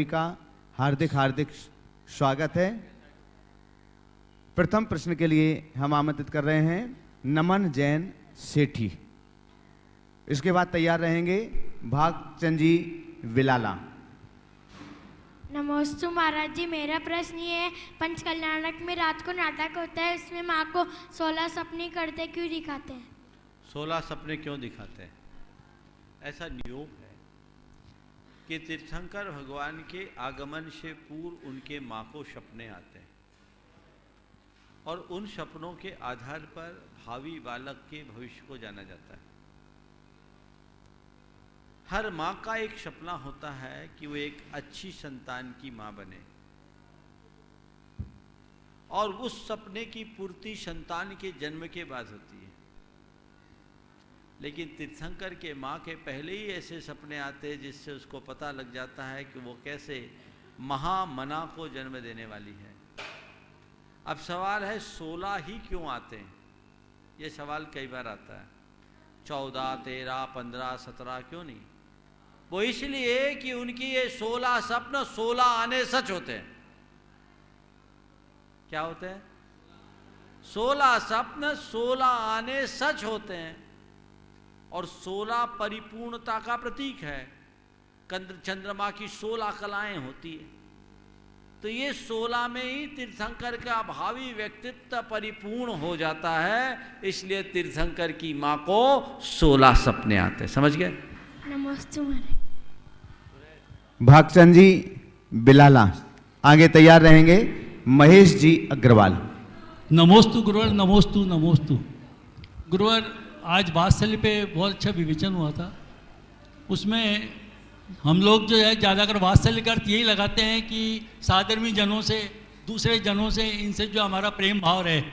सभी का हार्दिक हार्दिक स्वागत है। प्रथम प्रश्न के लिए हम आमंत्रित कर रहे हैं नमन जैन सेठी। इसके बाद तैयार रहेंगे भागचंद जी विलाला। नमोस्तु महाराज जी, मेरा प्रश्न ये है, पंचकल्याणक में रात को नाटक होता है, इसमें माँ को 16 सपने करते क्यों दिखाते हैं? 16 सपने क्यों दिखाते हैं? ऐसा नियोग है कि तीर्थंकर भगवान के आगमन से पूर्व उनके माँ को सपने आते हैं और उन सपनों के आधार पर भावी बालक के भविष्य को जाना जाता है। हर माँ का एक सपना होता है कि वो एक अच्छी संतान की माँ बने और उस सपने की पूर्ति संतान के जन्म के बाद होती है। लेकिन तीर्थंकर के माँ के पहले ही ऐसे सपने आते हैं जिससे उसको पता लग जाता है कि वो कैसे महामना को जन्म देने वाली है। अब सवाल है 16 ही क्यों आते हैं? ये सवाल कई बार आता है। 14, 13, 15, 17 क्यों नहीं? वो इसलिए कि उनकी ये 16 सपने 16 आने सच होते हैं। क्या होते हैं? 16 सपने 16 आने सच होते हैं और 16 परिपूर्णता का प्रतीक है। चंद्रमा की 16 कलाएं होती है, तो ये 16 में ही तीर्थंकर का भावी व्यक्तित्व परिपूर्ण हो जाता है। इसलिए तीर्थंकर की मां को 16 सपने आते हैं। समझ गए? नमोस्तु महाराज। भागचंद जी बिलाला। आगे तैयार रहेंगे महेश जी अग्रवाल। नमोस्तु गुरुवर, नमोस्तु नमोस्तु गुरुवर। आज वात्सल्य पे बहुत अच्छा विवेचन हुआ था। उसमें हम लोग जो है ज़्यादातर वात्सल्य का अर्थ यही लगाते हैं कि साधर्मी जनों से, दूसरे जनों से, इनसे जो हमारा प्रेम भाव रहे।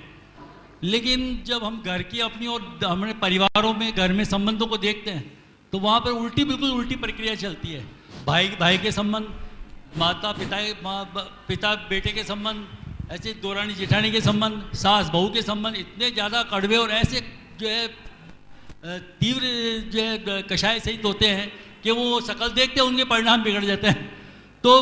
लेकिन जब हम घर की अपनी और हमारे परिवारों में, घर में संबंधों को देखते हैं तो वहाँ पर बिल्कुल उल्टी प्रक्रिया चलती है। भाई के संबंध, पिता बेटे के संबंध, ऐसे दौरानी जेठानी के संबंध, सास बहू के संबंध इतने ज़्यादा कड़वे और ऐसे जो है तीव्र जो है कषाय सहित होते हैं कि वो शकल देखते हैं उनके परिणाम बिगड़ जाते हैं। तो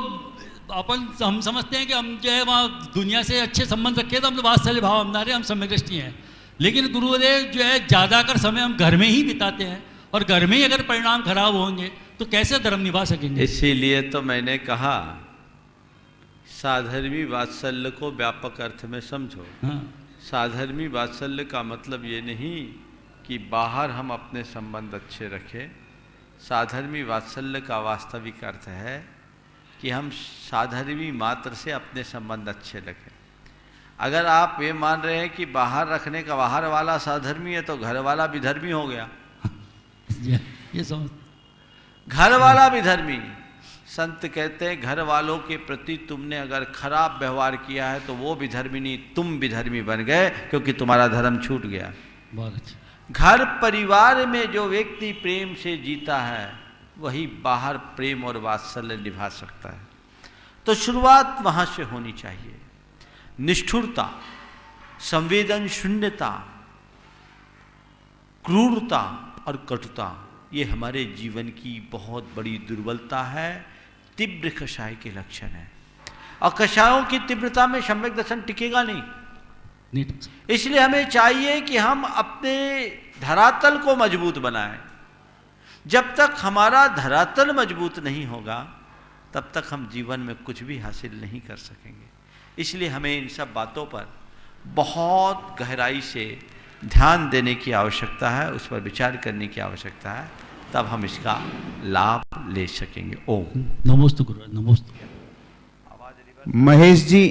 हम समझते हैं कि हम जो है वहाँ दुनिया से अच्छे संबंध रखे तो हम तो वात्सल्य भाव हमारे, हम सम्यदृष्टि हैं। लेकिन गुरुदेव जो है ज़्यादातर समय हम घर में ही बिताते हैं और घर में ही अगर परिणाम खराब होंगे तो कैसे धर्म निभा सकेंगे? इसीलिए तो मैंने कहा साधर्मी वात्सल्य को व्यापक अर्थ में समझो। हाँ। साधर्मी वात्सल्य का मतलब ये नहीं कि बाहर हम अपने संबंध अच्छे रखें। साधर्मी वात्सल्य का वास्तविक अर्थ है कि हम साधर्मी मात्र से अपने संबंध अच्छे रखें। अगर आप ये मान रहे हैं कि बाहर रखने का बाहर वाला साधर्मी है तो घर वाला भी धर्मी हो गया। ये समझ, घर वाला भी धर्मी। संत कहते हैं घर वालों के प्रति तुमने अगर खराब व्यवहार किया है तो वो भी धर्मी नहीं, तुम भी धर्मी बन गए क्योंकि तुम्हारा धर्म छूट गया। बहुत अच्छा। घर परिवार में जो व्यक्ति प्रेम से जीता है वही बाहर प्रेम और वात्सल्य निभा सकता है। तो शुरुआत वहां से होनी चाहिए। निष्ठुरता, संवेदन शून्यता, क्रूरता और कटुता ये हमारे जीवन की बहुत बड़ी दुर्बलता है, तीव्र कषाय के लक्षण है। और कषायों की तीव्रता में सम्यक दर्शन टिकेगा नहीं। इसलिए हमें चाहिए कि हम अपने धरातल को मजबूत बनाएं। जब तक हमारा धरातल मजबूत नहीं होगा तब तक हम जीवन में कुछ भी हासिल नहीं कर सकेंगे। इसलिए हमें इन सब बातों पर बहुत गहराई से ध्यान देने की आवश्यकता है, उस पर विचार करने की आवश्यकता है, तब हम इसका लाभ ले सकेंगे। ओम नमोस्तु गुरु, नमोस्तु। महेश जी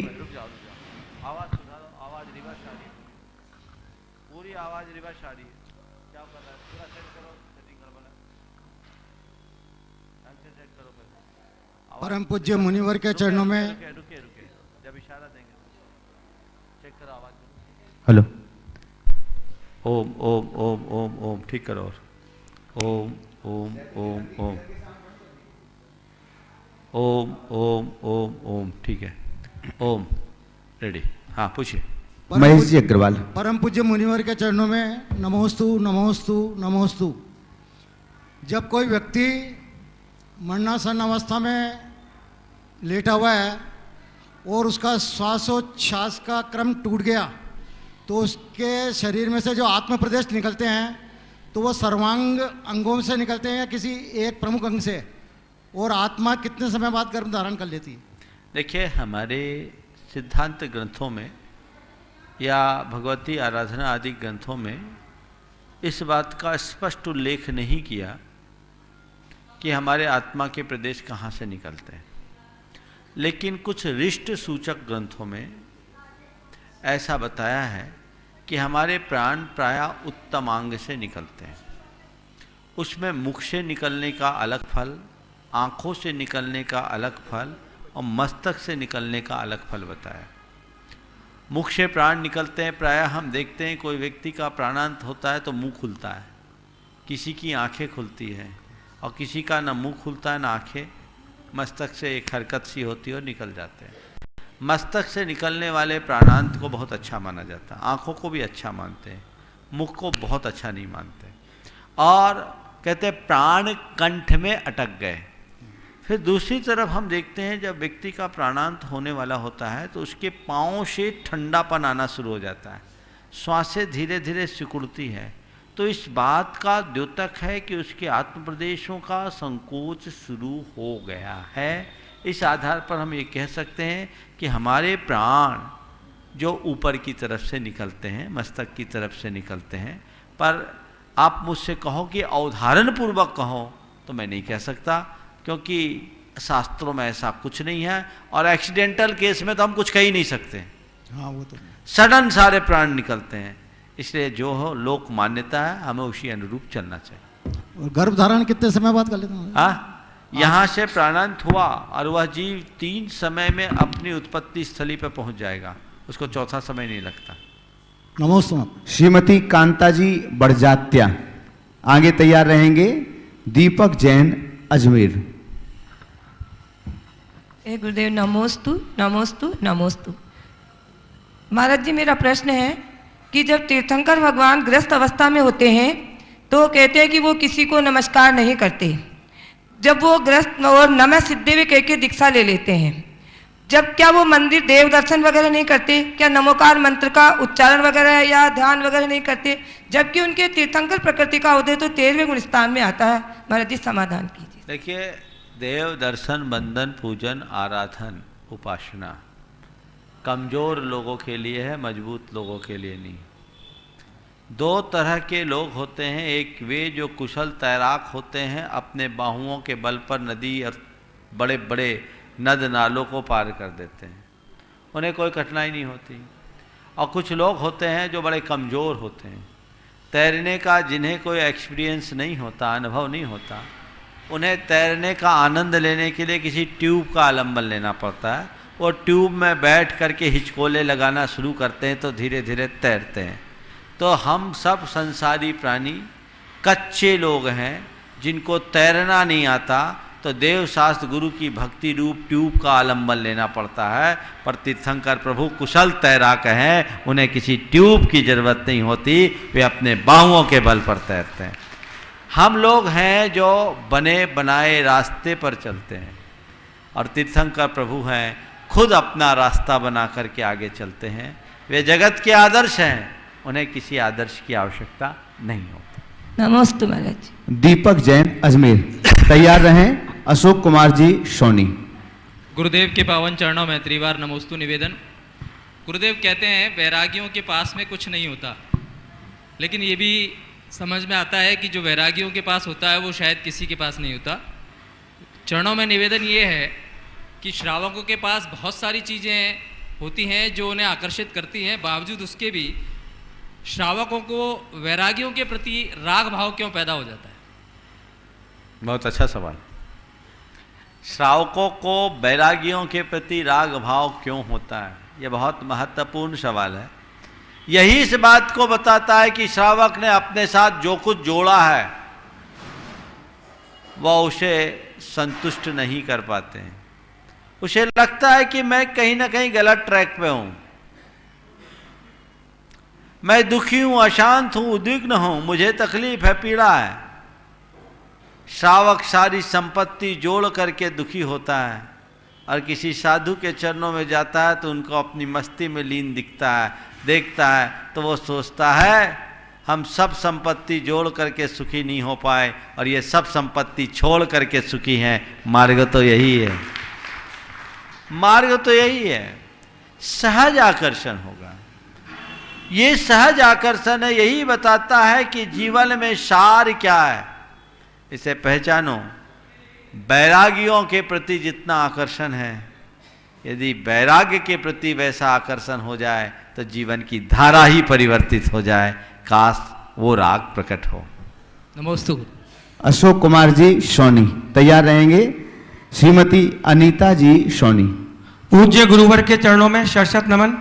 आवाज सुधारो, आवाज रिवर्स आ रही है, पूरी आवाज रिवर्स आ रही है। क्या कर रहा है? पूरा सेट करो, सेटिंग गड़बड़ है, ढंग से सेट करो पहले। परम पूज्य मुनिवर के चरणों में रुके जब इशारा देंगे चेक करो आवाज। हेलो। ओम ओम ओम ओम ओम ठीक करो। और ओम ओम ओम ओम ओम ओम ओम ओम ठीक है। ओम रेडी। हाँ पूछिए। महेश जी अग्रवाल। परम पूज्य मुनिवर के चरणों में नमोस्तु नमोस्तु नमोस्तु। जब कोई व्यक्ति मरणासन अवस्था में लेटा हुआ है और उसका श्वासोच्छ्वास का क्रम टूट गया, तो उसके शरीर में से जो आत्म प्रदेश निकलते हैं तो वो सर्वांग अंगों से निकलते हैं या किसी एक प्रमुख अंग से, और आत्मा कितने समय बाद गर्भ धारण कर लेती है? देखिए, हमारे सिद्धांत ग्रंथों में या भगवती आराधना आदि ग्रंथों में इस बात का स्पष्ट उल्लेख नहीं किया कि हमारे आत्मा के प्रदेश कहाँ से निकलते हैं, लेकिन कुछ रिष्ट सूचक ग्रंथों में ऐसा बताया है कि हमारे प्राण प्रायः उत्तमांग से निकलते हैं। उसमें मुख से निकलने का अलग फल, आँखों से निकलने का अलग फल और मस्तक से निकलने का अलग फल बताया। मुख से प्राण निकलते हैं, प्रायः हम देखते हैं कोई व्यक्ति का प्राणांत होता है तो मुंह खुलता है, किसी की आंखें खुलती हैं और किसी का ना मुंह खुलता है ना आंखें, मस्तक से एक हरकत सी होती है और निकल जाते हैं। मस्तक से निकलने वाले प्राणांत को बहुत अच्छा माना जाता है, आँखों को भी अच्छा मानते हैं, मुख को बहुत अच्छा नहीं मानते, और कहते हैं प्राण कंठ में अटक गए। फिर दूसरी तरफ हम देखते हैं जब व्यक्ति का प्राणांत होने वाला होता है तो उसके पाँव से ठंडापन आना शुरू हो जाता है, श्वासें धीरे धीरे सिकुड़ती है, तो इस बात का द्योतक है कि उसके आत्म प्रदेशों का संकोच शुरू हो गया है। इस आधार पर हम ये कह सकते हैं कि हमारे प्राण जो ऊपर की तरफ से निकलते हैं, मस्तक की तरफ से निकलते हैं, पर आप मुझसे कहो कि अवधारण पूर्वक कहो तो मैं नहीं कह सकता, क्योंकि शास्त्रों में ऐसा कुछ नहीं है, और एक्सीडेंटल केस में तो हम कुछ कह ही नहीं सकते। हाँ, वो तो सडन सारे प्राण निकलते हैं, इसलिए जो हो लोक मान्यता है हमें उसी अनुरूप चलना चाहिए। और गर्भ धारण कितने समय बाद कर लेते हैं? यहाँ से प्राणांत हुआ और वह जीव 3 समय में अपनी उत्पत्ति स्थली पर पहुंच जाएगा, उसको चौथा समय नहीं लगता। नमोस्तु। श्रीमती कांताजी बड़जात्या आगे तैयार रहेंगे। दीपक जैन अजमेर। हे गुरुदेव, नमोस्तु नमोस्तु नमोस्तु। महाराज जी, मेरा प्रश्न है कि जब तीर्थंकर भगवान ग्रस्त अवस्था में होते हैं तो कहते हैं कि वो किसी को नमस्कार नहीं करते। जब वो ग्रस्त और नमः सिद्धेव कह के दीक्षा ले लेते हैं, जब क्या वो मंदिर देव दर्शन वगैरह नहीं करते? क्या नमोकार मंत्र का उच्चारण वगैरह या ध्यान वगैरह नहीं करते? जबकि उनके तीर्थंकर प्रकृति का उदय तो 13वें गुणस्थान में आता है। महाराज जी, समाधान कीजिए। देखिए, देव दर्शन, बंदन, पूजन, आराधन, उपासना कमज़ोर लोगों के लिए है, मजबूत लोगों के लिए नहीं। 2 तरह के लोग होते हैं, एक वे जो कुशल तैराक होते हैं, अपने बाहुओं के बल पर नदी और बड़े बड़े नद नालों को पार कर देते हैं, उन्हें कोई कठिनाई नहीं होती। और कुछ लोग होते हैं जो बड़े कमज़ोर होते हैं, तैरने का जिन्हें कोई एक्सपीरियंस नहीं होता, अनुभव नहीं होता, उन्हें तैरने का आनंद लेने के लिए किसी ट्यूब का आलम्बन लेना पड़ता है। वो ट्यूब में बैठ करके हिचकोले लगाना शुरू करते हैं तो धीरे धीरे तैरते हैं। तो हम सब संसारी प्राणी कच्चे लोग हैं जिनको तैरना नहीं आता, तो देव शास्त्र गुरु की भक्ति रूप ट्यूब का आलम्बन लेना पड़ता है। पर तीर्थंकर प्रभु कुशल तैराक हैं, उन्हें किसी ट्यूब की जरूरत नहीं होती, वे अपने बाहुओं के बल पर तैरते हैं। हम लोग हैं जो बने बनाए रास्ते पर चलते हैं, और तीर्थंकर प्रभु हैं खुद अपना रास्ता बना करके आगे चलते हैं। वे जगत के आदर्श हैं, उन्हें किसी आदर्श की आवश्यकता नहीं होती। नमस्ते महाराज जी। दीपक जैन अजमेर तैयार रहें। अशोक कुमार जी सोनी। गुरुदेव के पावन चरणों में त्रिवार नमोस्तु निवेदन। गुरुदेव कहते हैं वैरागियों के पास में कुछ नहीं होता, लेकिन ये भी समझ में आता है कि जो वैरागियों के पास होता है वो शायद किसी के पास नहीं होता। चरणों में निवेदन ये है कि श्रावकों के पास बहुत सारी चीज़ें होती हैं जो उन्हें आकर्षित करती हैं, बावजूद उसके भी श्रावकों को वैरागियों के प्रति राग भाव क्यों पैदा हो जाता है? बहुत अच्छा सवाल। श्रावकों को वैरागियों के प्रति राग भाव क्यों होता है, यह बहुत महत्वपूर्ण सवाल है। यही इस बात को बताता है कि श्रावक ने अपने साथ जो कुछ जोड़ा है वह उसे संतुष्ट नहीं कर पाते हैं। उसे लगता है कि मैं कहीं ना कहीं गलत ट्रैक पे हूं, मैं दुखी हूं, अशांत हूं, उद्विग्न हूं, मुझे तकलीफ है, पीड़ा है। श्रावक सारी संपत्ति जोड़ करके दुखी होता है और किसी साधु के चरणों में जाता है तो उनको अपनी मस्ती में लीन दिखता है, देखता है, तो वो सोचता है हम सब संपत्ति जोड़ करके सुखी नहीं हो पाए और ये सब संपत्ति छोड़ करके सुखी हैं। मार्ग तो यही है, मार्ग तो यही है, सहज आकर्षण होगा। ये सहज आकर्षण है, यही बताता है कि जीवन में सार क्या है, इसे पहचानो। वैरागियों के प्रति जितना आकर्षण है, यदि वैराग्य के प्रति वैसा आकर्षण हो जाए तो जीवन की धारा ही परिवर्तित हो जाए। काश वो राग प्रकट हो। नमोस्तु। अशोक कुमार जी सोनी तैयार रहेंगे। श्रीमती अनीता जी सोनी। पूज्य गुरुवर के चरणों में शतशत नमन।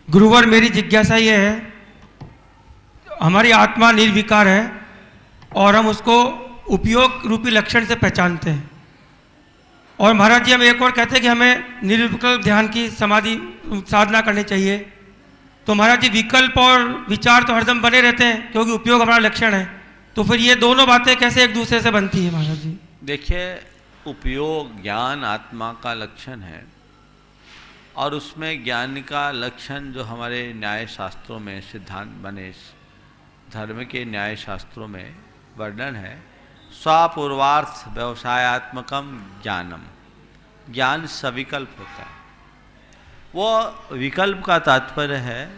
गुरुवर, मेरी जिज्ञासा ये है, हमारी आत्मा निर्विकार है और हम उसको उपयोग रूपी लक्षण से पहचानते हैं, और महाराज जी हम एक और कहते हैं कि हमें निर्विकल्प ध्यान की समाधि साधना करनी चाहिए। तो महाराज जी विकल्प और विचार तो हरदम बने रहते हैं क्योंकि उपयोग हमारा लक्षण है, तो फिर ये दोनों बातें कैसे एक दूसरे से बनती है महाराज जी? देखिए, उपयोग ज्ञान आत्मा का लक्षण है, और उसमें ज्ञान का लक्षण जो हमारे न्याय शास्त्रों में सिद्धांत बने, धर्म के न्याय शास्त्रों में वर्णन है, स्वपूर्वार्थ व्यवसायात्मकम ज्ञानम। ज्ञान सविकल्प होता है। वो विकल्प का तात्पर्य है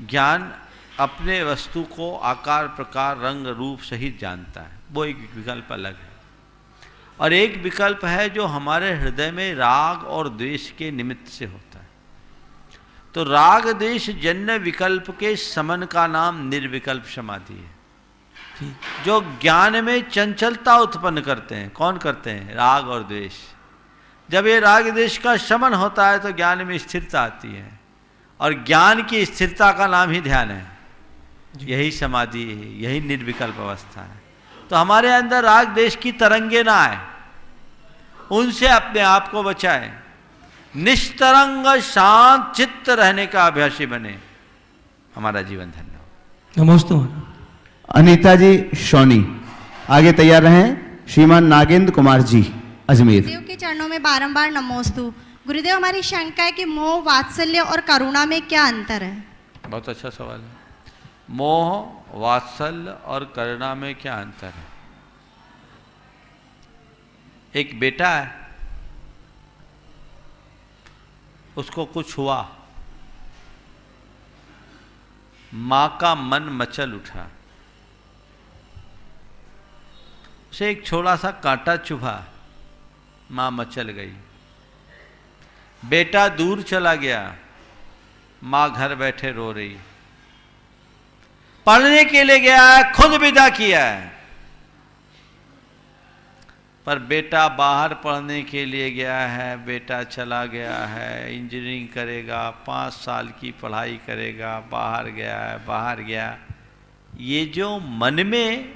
ज्ञान अपने वस्तु को आकार प्रकार रंग रूप सहित जानता है, वो एक विकल्प अलग है। और एक विकल्प है जो हमारे हृदय में राग और द्वेष के निमित्त से होता है। तो राग द्वेष जन्य विकल्प के समन का नाम निर्विकल्प समाधि है, जो ज्ञान में चंचलता उत्पन्न करते हैं। कौन करते हैं? राग और द्वेष। जब ये राग द्वेष का शमन होता है तो ज्ञान में स्थिरता आती है, और ज्ञान की स्थिरता का नाम ही ध्यान है। यही समाधि है, यही निर्विकल्प अवस्था है। तो हमारे अंदर राग द्वेष की तरंगे ना आए, उनसे अपने आप को बचाएं, निस्तरंग शांत चित्त रहने का अभ्यासी बने, हमारा जीवन धन्य हो। नमस्ते। अनीता जी सोनी आगे तैयार रहें। श्रीमान नागेंद्र कुमार जी अजमेर। गुरुदेव के चरणों में बारंबार नमोस्तु। गुरुदेव, हमारी शंका है कि मोह, वात्सल्य और करुणा में क्या अंतर है? बहुत अच्छा सवाल है। मोह, वात्सल्य और करुणा में क्या अंतर है? एक बेटा है, उसको कुछ हुआ, मां का मन मचल उठा, उसे एक छोटा सा कांटा चुभा, मां मचल गई। बेटा दूर चला गया, मां घर बैठे रो रही। पढ़ने के लिए गया है, खुद विदा किया है, पर बेटा बाहर पढ़ने के लिए गया है, बेटा चला गया है, इंजीनियरिंग करेगा, 5 साल की पढ़ाई करेगा, बाहर गया है, बाहर गया। ये जो मन में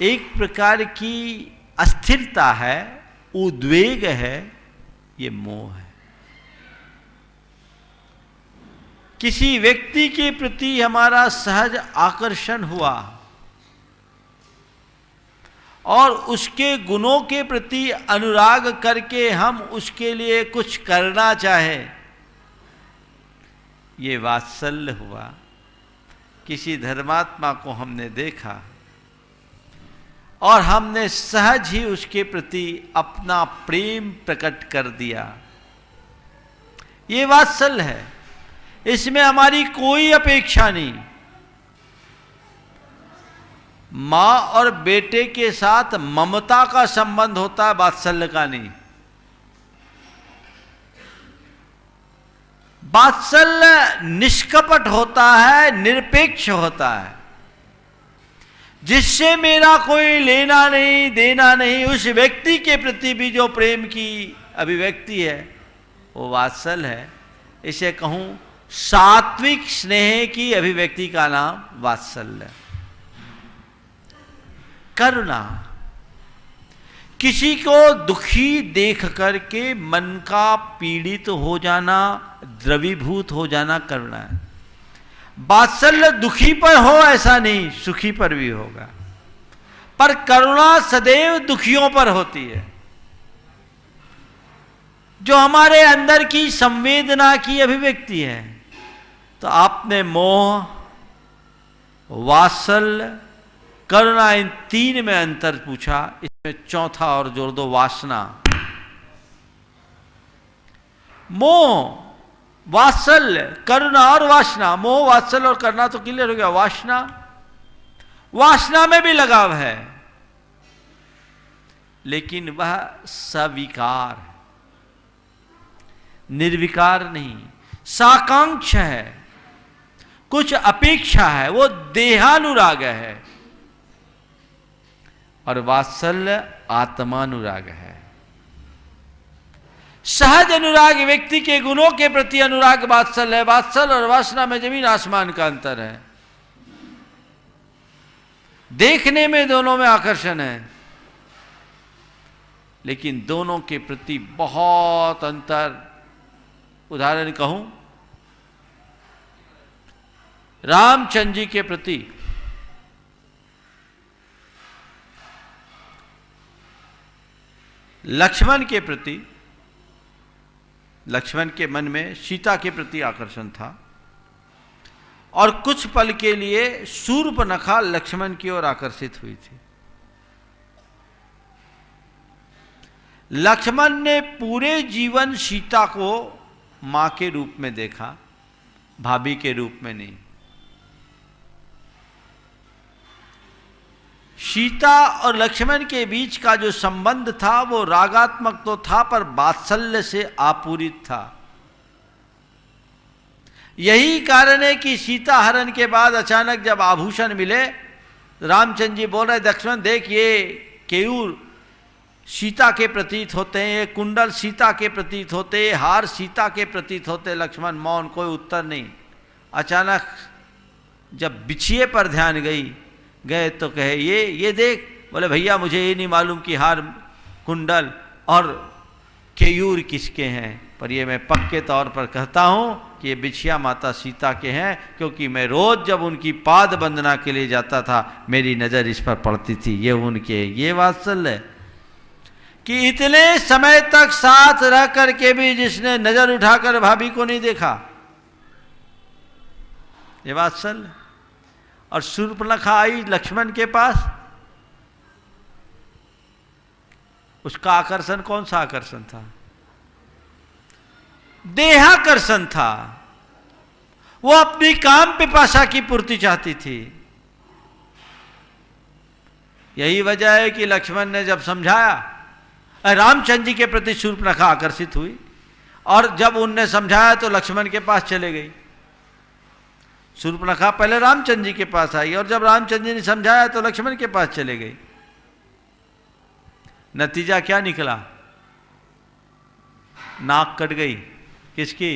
एक प्रकार की अस्थिरता है, उद्वेग है, ये मोह है। किसी व्यक्ति के प्रति हमारा सहज आकर्षण हुआ और उसके गुणों के प्रति अनुराग करके हम उसके लिए कुछ करना चाहे, ये वात्सल्य हुआ। किसी धर्मात्मा को हमने देखा और हमने सहज ही उसके प्रति अपना प्रेम प्रकट कर दिया, ये वात्सल्य है। इसमें हमारी कोई अपेक्षा नहीं। मां और बेटे के साथ ममता का संबंध होता है, वात्सल्य का नहीं। वात्सल्य निष्कपट होता है, निरपेक्ष होता है, जिससे मेरा कोई लेना नहीं देना नहीं। उस व्यक्ति के प्रति भी जो प्रेम की अभिव्यक्ति है वो वात्सल्य है। इसे कहूं सात्विक स्नेह की अभिव्यक्ति का नाम वात्सल्य। करुणा, किसी को दुखी देख करके मन का पीड़ित हो जाना, द्रवीभूत हो जाना करुणा है। वात्सल्य दुखी पर हो ऐसा नहीं, सुखी पर भी होगा, पर करुणा सदैव दुखियों पर होती है। जो हमारे अंदर की संवेदना की अभिव्यक्ति है। तो आपने मोह, वात्सल्य, करुणा, इन तीन में अंतर पूछा, इसमें चौथा और जोड़ दो, वासना। मोह, वात्सल्य, करुणा और वासना। मोह, वात्सल्य और करुणा तो क्लियर हो गया। वासना, वासना में भी लगाव है, लेकिन वह सविकार, निर्विकार नहीं, साकांक्ष है, कुछ अपेक्षा है, वो देहानुराग है। और वात्सल्य आत्मानुराग है। सहज अनुराग व्यक्ति के गुणों के प्रति अनुराग वात्सल्य है। वात्सल्य और वासना में जमीन आसमान का अंतर है। देखने में दोनों में आकर्षण है, लेकिन दोनों के प्रति बहुत अंतर। उदाहरण कहूं, रामचंद्र जी के प्रति लक्ष्मण के प्रति, लक्ष्मण के मन में सीता के प्रति आकर्षण था, और कुछ पल के लिए शूर्पणखा लक्ष्मण की ओर आकर्षित हुई थी। लक्ष्मण ने पूरे जीवन सीता को मां के रूप में देखा, भाभी के रूप में नहीं। सीता और लक्ष्मण के बीच का जो संबंध था वो रागात्मक तो था, पर वात्सल्य से आपूरित था। यही कारण है कि सीता हरण के बाद अचानक जब आभूषण मिले, रामचंद्र जी बोल रहे, लक्ष्मण देख, ये केयूर सीता के प्रतीत होते हैं, ये कुंडल सीता के प्रतीत होते, हार सीता के प्रतीत होते। लक्ष्मण मौन, कोई उत्तर नहीं। अचानक जब बिछिए पर ध्यान गए तो कहे, ये देख। बोले, भैया मुझे ये नहीं मालूम कि हार, कुंडल और केयूर किसके हैं, पर ये मैं पक्के तौर पर कहता हूं कि ये बिछिया माता सीता के हैं, क्योंकि मैं रोज जब उनकी पाद वंदना के लिए जाता था, मेरी नजर इस पर पड़ती थी, ये उनके। ये वात्सल्य कि इतने समय तक साथ रह करके भी जिसने नजर उठाकर भाभी को नहीं देखा, ये वात्सल्य। और शूर्पणखा आई लक्ष्मण के पास, उसका आकर्षण कौन सा आकर्षण था? देहाकर्षण था। वो अपनी काम पिपासा की पूर्ति चाहती थी। यही वजह है कि लक्ष्मण ने जब समझाया, रामचंद्र जी के प्रति शूर्पणखा आकर्षित हुई, और जब उनने समझाया तो लक्ष्मण के पास चले गई। शूर्पणखा पहले रामचंद्र जी के पास आई, और जब रामचंद्र जी ने समझाया तो लक्ष्मण के पास चले गई। नतीजा क्या निकला? नाक कट गई। किसकी?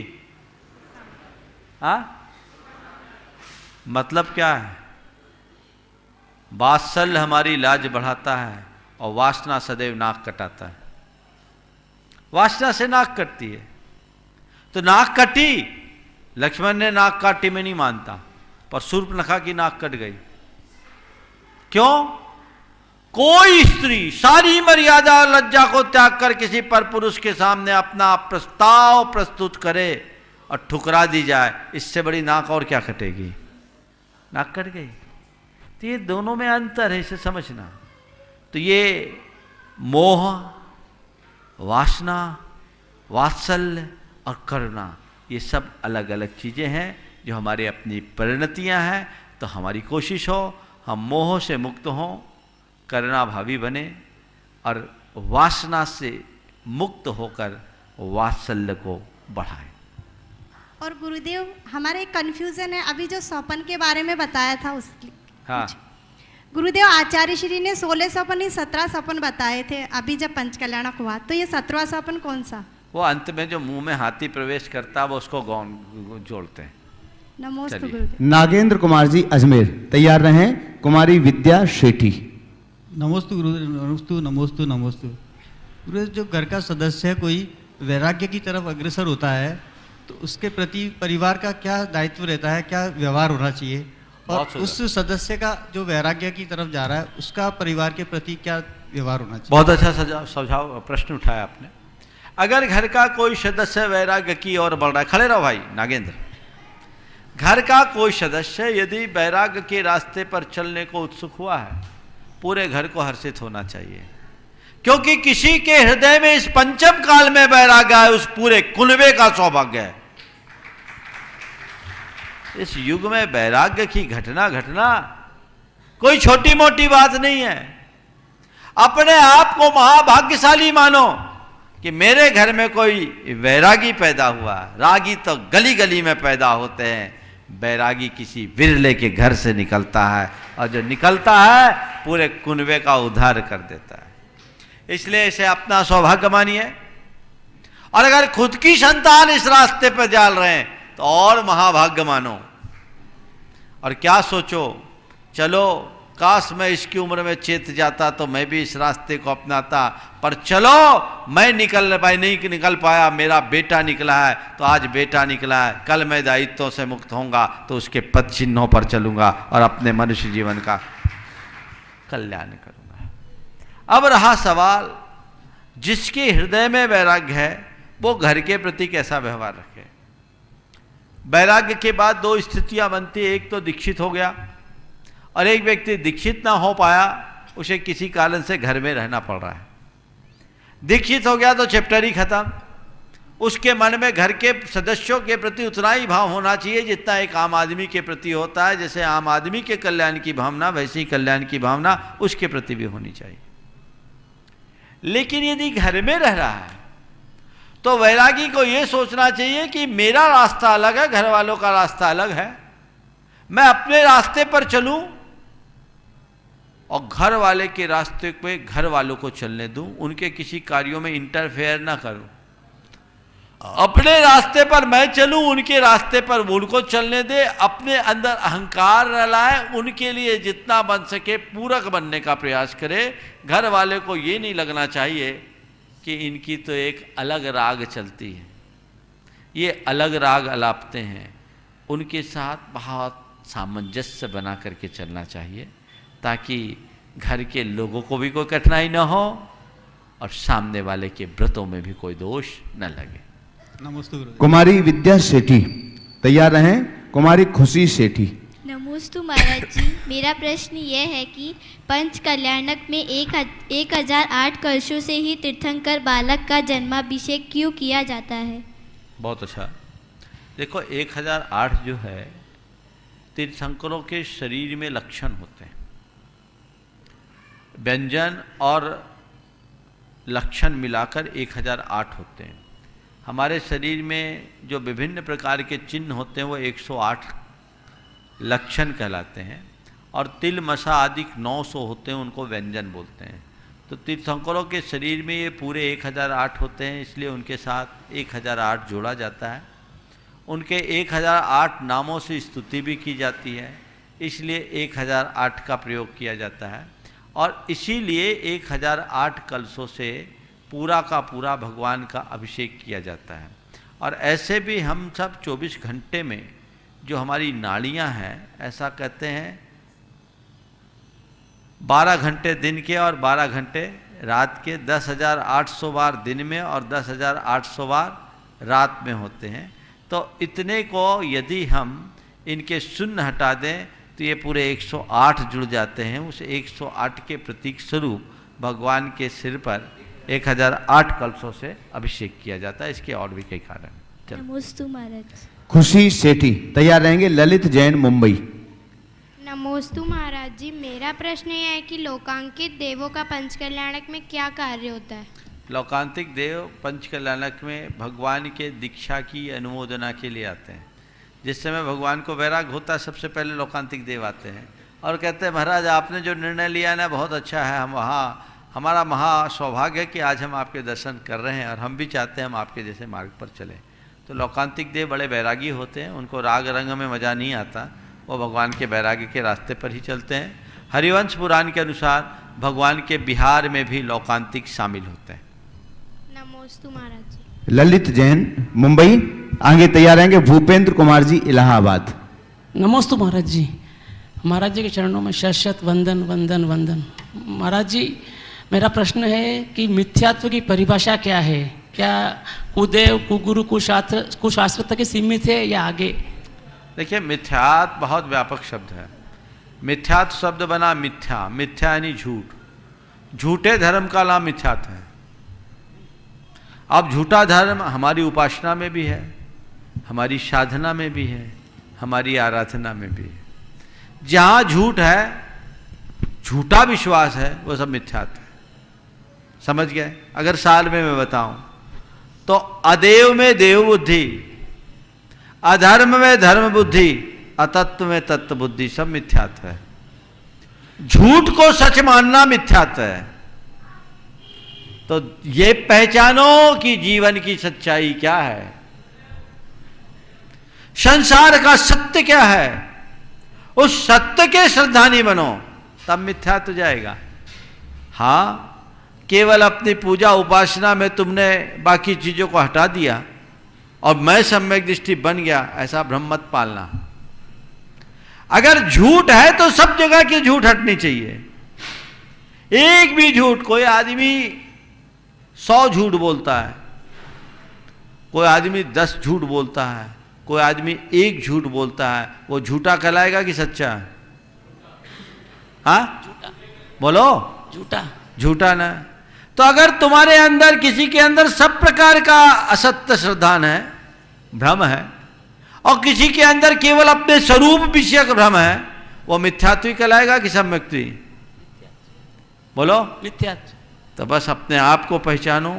मतलब क्या है? वात्सल्य हमारी लाज बढ़ाता है, और वासना सदैव नाक कटाता है। वासना से नाक कटती है। तो नाक कटी, लक्ष्मण ने नाक काटी में नहीं मानता, पर शूर्पणखा की नाक कट गई। क्यों? कोई स्त्री सारी मर्यादा और लज्जा को त्याग कर किसी पर पुरुष के सामने अपना प्रस्ताव प्रस्तुत करे और ठुकरा दी जाए, इससे बड़ी नाक और क्या कटेगी? नाक कट गई। तो ये दोनों में अंतर है, इसे समझना। तो ये मोह, वासना, वात्सल्य और करुणा, ये सब अलग अलग चीज़ें हैं जो हमारी अपनी परिणतियां हैं। तो हमारी कोशिश हो हम मोह से मुक्त हों, करुणा भावी बने, और वासना से मुक्त होकर वात्सल्य को बढ़ाएं। और गुरुदेव, हमारा एक कन्फ्यूजन है, अभी जो सौपन के बारे में बताया था उसके। हाँ गुरुदेव, आचार्य श्री ने 16 सौपन, 17 सौपन बताए थे। अभी जब पंचकल्याणक हुआ तो ये 17वां सौपन कौन सा? वो अंत में जो मुंह में हाथी प्रवेश करता है वो उसको गौन जोड़ते हैं। नमोस्तु चलिए। गुरुदेव। नागेंद्र कुमार जी अजमेर तैयार रहें। कुमारी विद्या शेठी। नमोस्तु गुरुदेव। नमोस्तु नमोस्तु नमोस्तु। गुरुदेव, जो घर का सदस्य है कोई वैराग्य की तरफ अग्रसर होता है, तो उसके प्रति परिवार का क्या दायित्व रहता है, क्या व्यवहार होना चाहिए? और उस सदस्य का जो वैराग्य की तरफ जा रहा है, उसका परिवार के प्रति क्या व्यवहार होना चाहिए? बहुत अच्छा सुझाव प्रश्न उठाया आपने। अगर घर का कोई सदस्य वैराग्य की ओर बढ़ रहा है, खड़े रहो भाई नागेंद्र, घर का कोई सदस्य यदि वैराग्य के रास्ते पर चलने को उत्सुक हुआ है, पूरे घर को हर्षित होना चाहिए, क्योंकि किसी के हृदय में इस पंचम काल में वैराग्य है, उस पूरे कुनबे का सौभाग्य है। इस युग में वैराग्य की घटना कोई छोटी मोटी बात नहीं है। अपने आप को महाभाग्यशाली मानो कि मेरे घर में कोई वैरागी पैदा हुआ। रागी तो गली गली में पैदा होते हैं, वैरागी किसी विरले के घर से निकलता है, और जो निकलता है पूरे कुनबे का उद्धार कर देता है। इसलिए इसे अपना सौभाग्य मानिए, और अगर खुद की संतान इस रास्ते पर जाल रहे हैं तो और महाभाग्य मानो। और क्या सोचो, चलो काश मैं इसकी उम्र में चेत जाता तो मैं भी इस रास्ते को अपनाता, पर चलो मैं नहीं निकल पाया, मेरा बेटा निकला है, तो आज बेटा निकला है, कल मैं दायित्वों से मुक्त होऊंगा तो उसके पद चिन्हों पर चलूंगा और अपने मनुष्य जीवन का कल्याण करूंगा। अब रहा सवाल, जिसके हृदय में वैराग्य है वो घर के प्रति कैसा व्यवहार रखे। वैराग्य के बाद दो स्थितियां बनती, एक तो दीक्षित हो गया, और एक व्यक्ति दीक्षित ना हो पाया, उसे किसी कारण से घर में रहना पड़ रहा है। दीक्षित हो गया तो चैप्टर ही खत्म। उसके मन में घर के सदस्यों के प्रति उतना ही भाव होना चाहिए जितना एक आम आदमी के प्रति होता है। जैसे आम आदमी के कल्याण की भावना, वैसे ही कल्याण की भावना उसके प्रति भी होनी चाहिए। लेकिन यदि घर में रह रहा है तो वैरागी को यह सोचना चाहिए कि मेरा रास्ता अलग है, घर वालों का रास्ता अलग है, मैं अपने रास्ते पर चलूं और घर वाले के रास्ते पे घर वालों को चलने दूं, उनके किसी कार्यों में इंटरफेयर ना करूं। अपने रास्ते पर मैं चलूं, उनके रास्ते पर उनको चलने दे, अपने अंदर अहंकार न लाए, उनके लिए जितना बन सके पूरक बनने का प्रयास करे। घर वाले को ये नहीं लगना चाहिए कि इनकी तो एक अलग राग चलती है, ये अलग राग अलापते हैं। उनके साथ बहुत सामंजस्य बना करके चलना चाहिए, ताकि घर के लोगों को भी कोई कठिनाई न हो और सामने वाले के व्रतों में भी कोई दोष न लगे। नमस्ते गुरुदेव। कुमारी विद्या सेठी तैयार रहें। कुमारी खुशी सेठी। नमोस्तु महाराज जी, मेरा प्रश्न यह है कि पंच कल्याणक में 1008 कलशों से ही तीर्थंकर बालक का जन्माभिषेक क्यों किया जाता है? बहुत अच्छा। देखो 1008 जो है तीर्थंकरों के शरीर में लक्षण होते हैं, व्यंजन और लक्षण मिलाकर 1008 होते हैं। हमारे शरीर में जो विभिन्न प्रकार के चिन्ह होते हैं वो 108 लक्षण कहलाते हैं, और तिल मसा आदि 900 होते हैं, उनको व्यंजन बोलते हैं। तो तीर्थंकरों के शरीर में ये पूरे 1008 होते हैं, इसलिए उनके साथ 1008 जोड़ा जाता है। उनके 1008 नामों से स्तुति भी की जाती है, इसलिए 1008 का प्रयोग किया जाता है। और इसीलिए 1008 कलशों से पूरा का पूरा भगवान का अभिषेक किया जाता है। और ऐसे भी हम सब 24 घंटे में जो हमारी नाड़ियां हैं, ऐसा कहते हैं 12 घंटे दिन के और 12 घंटे रात के, 10,800 बार दिन में और 10,800 बार रात में होते हैं। तो इतने को यदि हम इनके शून्य हटा दें तो ये पूरे 108 जुड़ जाते हैं। उस 108 के प्रतीक स्वरूप भगवान के सिर पर 1008 कलशों से अभिषेक किया जाता है। इसके और भी कई कारण। नमोस्तु महाराज। खुशी सेठी तैयार रहेंगे। ललित जैन मुंबई। नमोस्तु महाराज जी, मेरा प्रश्न यह है कि लोकांकित देवों का पंचकल्याणक में क्या कार्य होता है? लोकांतिक देव पंचकल्याणक में भगवान के दीक्षा की अनुमोदना के लिए आते हैं। जिस समय भगवान को वैराग होता है, सबसे पहले लोकांतिक देव आते हैं और कहते हैं महाराज आपने जो निर्णय लिया ना बहुत अच्छा है, हम वहाँ हमारा महा सौभाग्य है कि आज हम आपके दर्शन कर रहे हैं और हम भी चाहते हैं हम आपके जैसे मार्ग पर चलें। तो लोकांतिक देव बड़े वैरागी होते हैं, उनको राग रंग में मज़ा नहीं आता, वो भगवान के वैराग्य के रास्ते पर ही चलते हैं। हरिवंश पुराण के अनुसार भगवान के बिहार में भी लोकांतिक शामिल होते हैं। नमोस्तु महाराज जी। ललित जैन मुंबई। आगे तैयार रहेंगे भूपेंद्र कुमार जी इलाहाबाद। नमोस्तु महाराज जी। महाराज जी के चरणों में शत वंदन वंदन वंदन। महाराज जी, मेरा प्रश्न है कि मिथ्यात्व की परिभाषा क्या है? क्या कुदेव कुगुरु कुशास्त्र तक ही सीमित है या आगे? देखिए, मिथ्यात बहुत व्यापक शब्द है। मिथ्यात शब्द बना मिथ्या, मिथ्या यानी झूठ। झूठे धर्म का नाम मिथ्यात है। अब झूठा धर्म हमारी उपासना में भी है, हमारी साधना में भी है, हमारी आराधना में भी है। जहां झूठ है, झूठा विश्वास है, वो सब मिथ्यात है। समझ गए? अगर साल में मैं बताऊं तो अदेव में देव बुद्धि, अधर्म में धर्म बुद्धि, अतत्व में तत्व बुद्धि, सब मिथ्यात्व है। झूठ को सच मानना मिथ्यात्व है। तो ये पहचानो कि जीवन की सच्चाई क्या है, संसार का सत्य क्या है। उस सत्य के श्रद्धानी बनो, तब मिथ्यात्व जाएगा। हां, केवल अपनी पूजा उपासना में तुमने बाकी चीजों को हटा दिया और मैं सम्यक दृष्टि बन गया, ऐसा भ्रम मत पालना। अगर झूठ है तो सब जगह की झूठ हटनी चाहिए। एक भी झूठ, कोई आदमी 100 झूठ बोलता है, कोई आदमी 10 झूठ बोलता है, कोई आदमी 1 झूठ बोलता है, वो झूठा कहलाएगा कि सच्चा? हाँ, बोलो। झूठा। झूठा ना। तो अगर तुम्हारे अंदर, किसी के अंदर सब प्रकार का असत्य श्रद्धान है, भ्रम है, और किसी के अंदर केवल अपने स्वरूप विषयक भ्रम है, वो मिथ्यात्व कहलाएगा कि सम्यक्त्व? बोलो। मिथ्यात्व। तो बस अपने आप को पहचानो,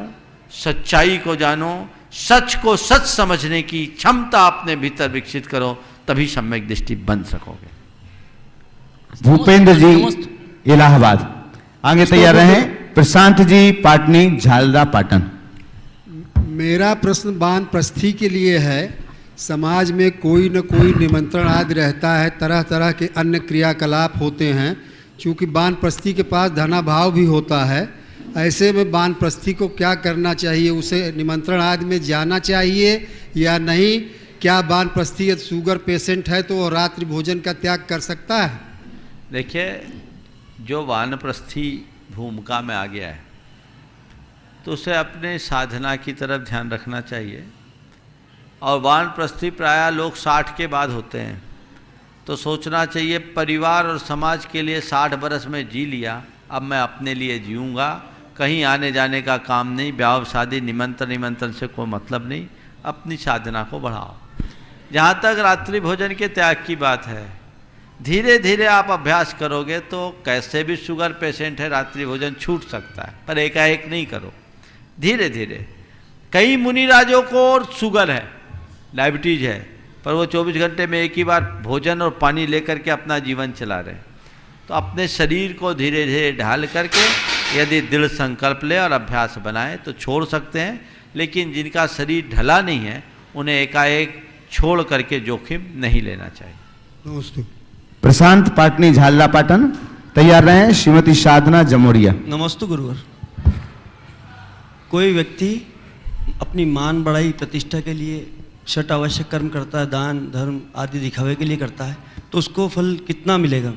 सच्चाई को जानो, सच को सच समझने की क्षमता अपने भीतर विकसित करो, तभी सम्यक दृष्टि बन सकोगे। भूपेंद्र जी इलाहाबाद, आगे तैयार रहें। प्रशांत जी पाटनी झालरा पाटन। मेरा प्रश्न वानप्रस्थी के लिए है। समाज में कोई न कोई निमंत्रण आदि रहता है, तरह तरह के अन्य क्रियाकलाप होते हैं। क्योंकि वानप्रस्थी के पास धनाभाव भी होता है, ऐसे में वानप्रस्थी को क्या करना चाहिए? उसे निमंत्रण आदि में जाना चाहिए या नहीं? क्या वानप्रस्थी यदि शुगर पेशेंट है तो वो रात्रि भोजन का त्याग कर सकता है? देखिए, जो वानप्रस्थी भूमिका में आ गया है तो उसे अपने साधना की तरफ ध्यान रखना चाहिए। और वानप्रस्थी प्रायः लोग 60 के बाद होते हैं, तो सोचना चाहिए परिवार और समाज के लिए 60 बरस में जी लिया, अब मैं अपने लिए जीऊँगा, कहीं आने जाने का काम नहीं, ब्याह शादी निमंत्रण से कोई मतलब नहीं, अपनी साधना को बढ़ाओ। जहाँ तक रात्रि भोजन के त्याग की बात है, धीरे धीरे आप अभ्यास करोगे तो कैसे भी शुगर पेशेंट है रात्रि भोजन छूट सकता है, पर एकाएक नहीं करो, धीरे धीरे। कई मुनि राजों को शुगर है, डायबिटीज है, पर वो 24 घंटे में एक ही बार भोजन और पानी लेकर के अपना जीवन चला रहे। तो अपने शरीर को धीरे धीरे ढाल करके यदि दृढ़ संकल्प ले और अभ्यास बनाए तो छोड़ सकते हैं। लेकिन जिनका शरीर ढला नहीं है, उन्हें एकाएक छोड़ करके जोखिम नहीं लेना चाहिए। नमस्ते। प्रशांत पाटनी झालरा पाटन, तैयार रहें। श्रीमती साधना जमोरिया। नमस्ते गुरुवर। कोई व्यक्ति अपनी मान बढ़ाई प्रतिष्ठा के लिए षट आवश्यक कर्म करता है, दान धर्म आदि दिखावे के लिए करता है, तो उसको फल कितना मिलेगा?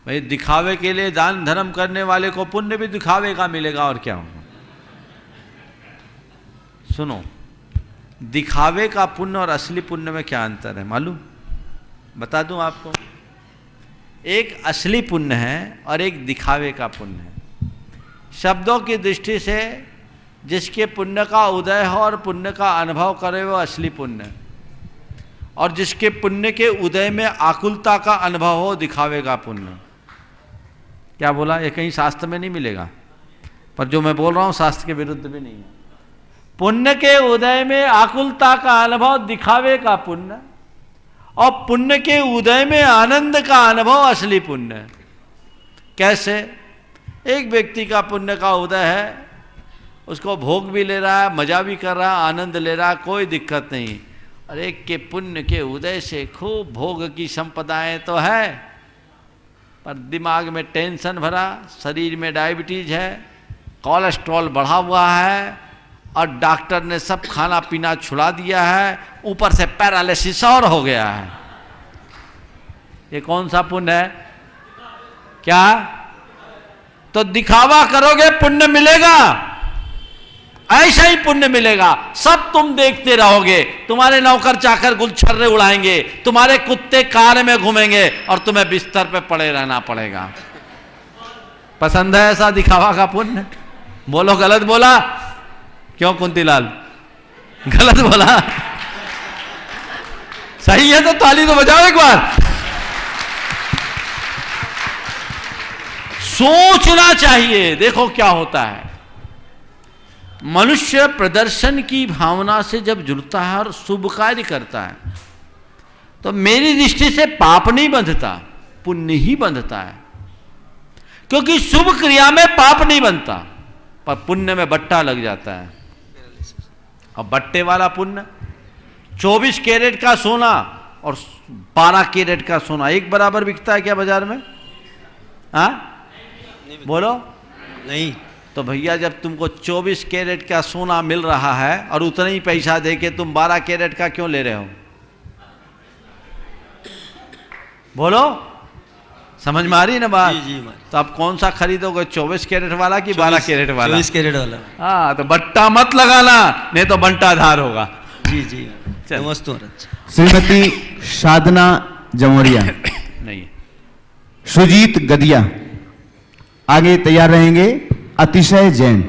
भाई, दिखावे के लिए दान धर्म करने वाले को पुण्य भी दिखावे का मिलेगा, और क्या होगा। सुनो, दिखावे का पुण्य और असली पुण्य में क्या अंतर है मालूम? बता दूं आपको। एक असली पुण्य है और एक दिखावे का पुण्य है। शब्दों की दृष्टि से जिसके पुण्य का उदय हो और पुण्य का अनुभव करे वो असली पुण्य है, और जिसके पुण्य के उदय में आकुलता का अनुभव हो दिखावे का पुण्य। क्या बोला? ये कहीं शास्त्र में नहीं मिलेगा, पर जो मैं बोल रहा हूं शास्त्र के विरुद्ध भी नहीं है। पुण्य के उदय में आकुलता का अनुभव दिखावे का पुण्य, और पुण्य के उदय में आनंद का अनुभव असली पुण्य। कैसे? एक व्यक्ति का पुण्य का उदय है, उसको भोग भी ले रहा है, मजा भी कर रहा है, आनंद ले रहा है, कोई दिक्कत नहीं। और एक के पुण्य के उदय से खूब भोग की संपदाएं तो है, पर दिमाग में टेंशन भरा, शरीर में डायबिटीज है, कोलेस्ट्रॉल बढ़ा हुआ है, और डॉक्टर ने सब खाना पीना छुड़ा दिया है, ऊपर से पैरालिसिस और हो गया है। ये कौन सा पुण्य है? क्या? तो दिखावा करोगे पुण्य मिलेगा, ऐसा ही पुण्य मिलेगा। सब तुम देखते रहोगे, तुम्हारे नौकर चाकर गुलछर्रे उड़ाएंगे, तुम्हारे कुत्ते कार में घूमेंगे और तुम्हें बिस्तर पे पड़े रहना पड़ेगा। पसंद है ऐसा दिखावा का पुण्य? बोलो गलत बोला क्यों कुंतीलाल? गलत बोला? सही है तो ताली तो बजाओ एक बार। सोचना चाहिए। देखो क्या होता है, मनुष्य प्रदर्शन की भावना से जब जुड़ता है और शुभ कार्य करता है तो मेरी दृष्टि से पाप नहीं बंधता, पुण्य ही बंधता है। क्योंकि शुभ क्रिया में पाप नहीं बनता पर पुण्य में बट्टा लग जाता है। और बट्टे वाला पुण्य, 24 कैरेट का सोना और 12 कैरेट का सोना एक बराबर बिकता है क्या बाजार में? हाँ बोलो नहीं। तो भैया जब तुमको 24 कैरेट का सोना मिल रहा है और उतना ही पैसा देके तुम 12 कैरेट का क्यों ले रहे हो? बोलो, समझ में आ रही ना बात? जी जी। तो आप कौन सा खरीदोगे, 24 कैरेट वाला कि 12 कैरेट वाला? 24 कैरेट वाला। हाँ तो बट्टा मत लगाना, नहीं तो बंटाधार होगा। जी जी। नमस्ते महाराज। श्रीमती साधना जमोरिया, नहीं, सुजीत गदिया आगे तैयार रहेंगे। अतिशय जैन,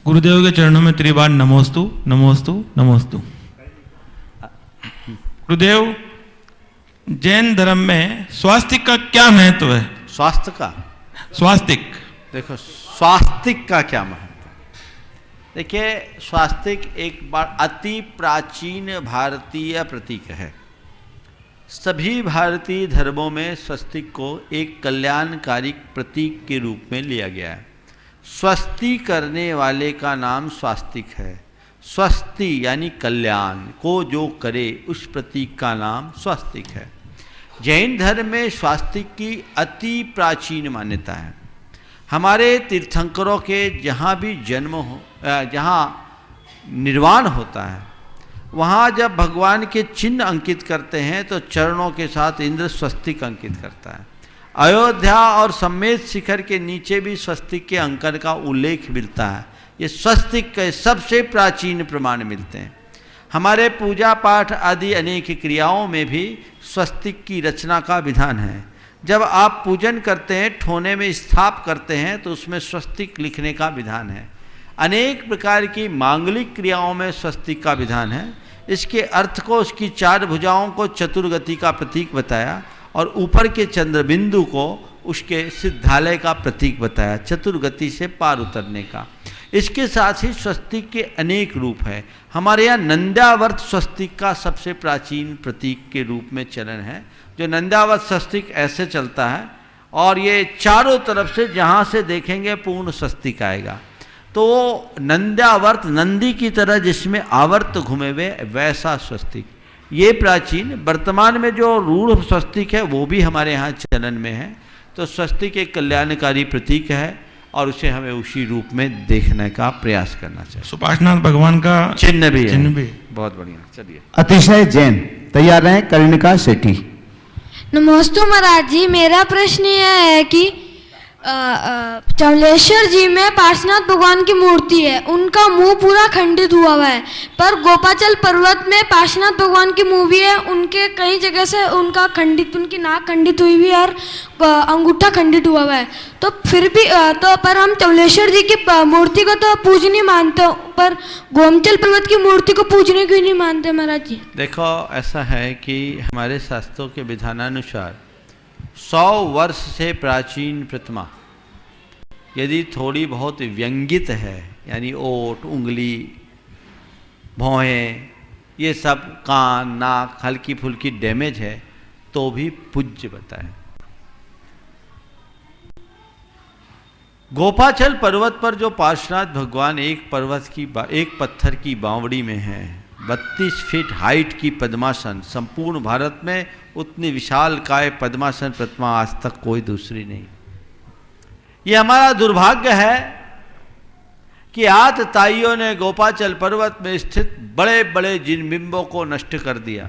गुरुदेव के चरणों में त्रिबार नमोस्तु नमोस्तु नमोस्तु। गुरुदेव, जैन धर्म में स्वास्तिक का क्या महत्व है? स्वास्थ्य का? स्वास्तिक, देखो स्वास्तिक का क्या महत्व। देखिए स्वास्तिक एक बार अति प्राचीन भारतीय प्रतीक है। सभी भारतीय धर्मों में स्वस्तिक को एक कल्याणकारी प्रतीक के रूप में लिया गया है। स्वस्ति करने वाले का नाम स्वास्तिक है। स्वस्ति यानी कल्याण को जो करे उस प्रतीक का नाम स्वस्तिक है। जैन धर्म में स्वास्तिक की अति प्राचीन मान्यता है। हमारे तीर्थंकरों के जहाँ भी जन्म हो, जहाँ निर्वाण होता है, वहाँ जब भगवान के चिन्ह अंकित करते हैं तो चरणों के साथ इंद्र स्वस्तिक अंकित करता है। अयोध्या और समेत शिखर के नीचे भी स्वस्तिक के अंकन का उल्लेख मिलता है। ये स्वस्तिक के सबसे प्राचीन प्रमाण मिलते हैं। हमारे पूजा पाठ आदि अनेक क्रियाओं में भी स्वस्तिक की रचना का विधान है। जब आप पूजन करते हैं, ठोने में स्थाप करते हैं तो उसमें स्वस्तिक लिखने का विधान है। अनेक प्रकार की मांगलिक क्रियाओं में स्वस्तिक का विधान है। इसके अर्थ को उसकी 4 भुजाओं को चतुर्गति का प्रतीक बताया और ऊपर के चंद्रबिंदु को उसके सिद्धालय का प्रतीक बताया, चतुर्गति से पार उतरने का। इसके साथ ही स्वस्तिक के अनेक रूप हैं। हमारे यहाँ नंद्यावर्त स्वस्तिक का सबसे प्राचीन प्रतीक के रूप में चलन है। जो नंद्यावर्त स्वस्तिक ऐसे चलता है और ये चारों तरफ से जहाँ से देखेंगे पूर्ण स्वस्तिक आएगा। तो नंद्यावर्त नंदी की तरह जिसमें आवर्त घुमे हुए, वैसा स्वस्तिक। ये प्राचीन, वर्तमान में जो रूढ़ स्वस्तिक है वो भी हमारे यहाँ चलन में है। तो स्वस्तिक एक कल्याणकारी प्रतीक है और उसे हमें उसी रूप में देखने का प्रयास करना चाहिए। सुपार्श्वनाथ भगवान का चिन्ह भी है। चिन्ह भी। बहुत बढ़िया, चलिए। अतिशय जैन तैयार रहें। कर्णिका सेठी। नमस्ते महाराज जी, मेरा प्रश्न यह है कि चमलेश्वर जी में पार्श्वनाथ भगवान की मूर्ति है, उनका मुंह पूरा खंडित हुआ हुआ है, पर गोपाचल पर्वत में पार्श्वनाथ भगवान की मुंह भी है, उनके कई जगह से उनकी नाक खंडित हुई हुई है और अंगूठा खंडित हुआ हुआ है। तो फिर भी पर हम चमलेश्वर जी की मूर्ति को तो पूजनीय मानते हो, पर गोमचल पर्वत की मूर्ति को पूजनीय क्यों नहीं मानते महाराज जी? देखो ऐसा है कि हमारे शास्त्रों के विधानानुसार 100 वर्ष से प्राचीन प्रतिमा यदि थोड़ी बहुत व्यंगित है, यानी ओठ, उंगली, भौहें, ये सब कान, नाक हल्की फुल्की डैमेज है तो भी पूज्य बताए। गोपाचल पर्वत पर जो पार्श्वनाथ भगवान एक पत्थर की बावड़ी में है, 32 फीट हाइट की पद्मासन, संपूर्ण भारत में उतनी विशाल काय पद्मासन प्रतिमा आज तक कोई दूसरी नहीं। ये हमारा दुर्भाग्य है कि आतताइयों ने गोपाचल पर्वत में स्थित बड़े बड़े जिन बिंबों को नष्ट कर दिया।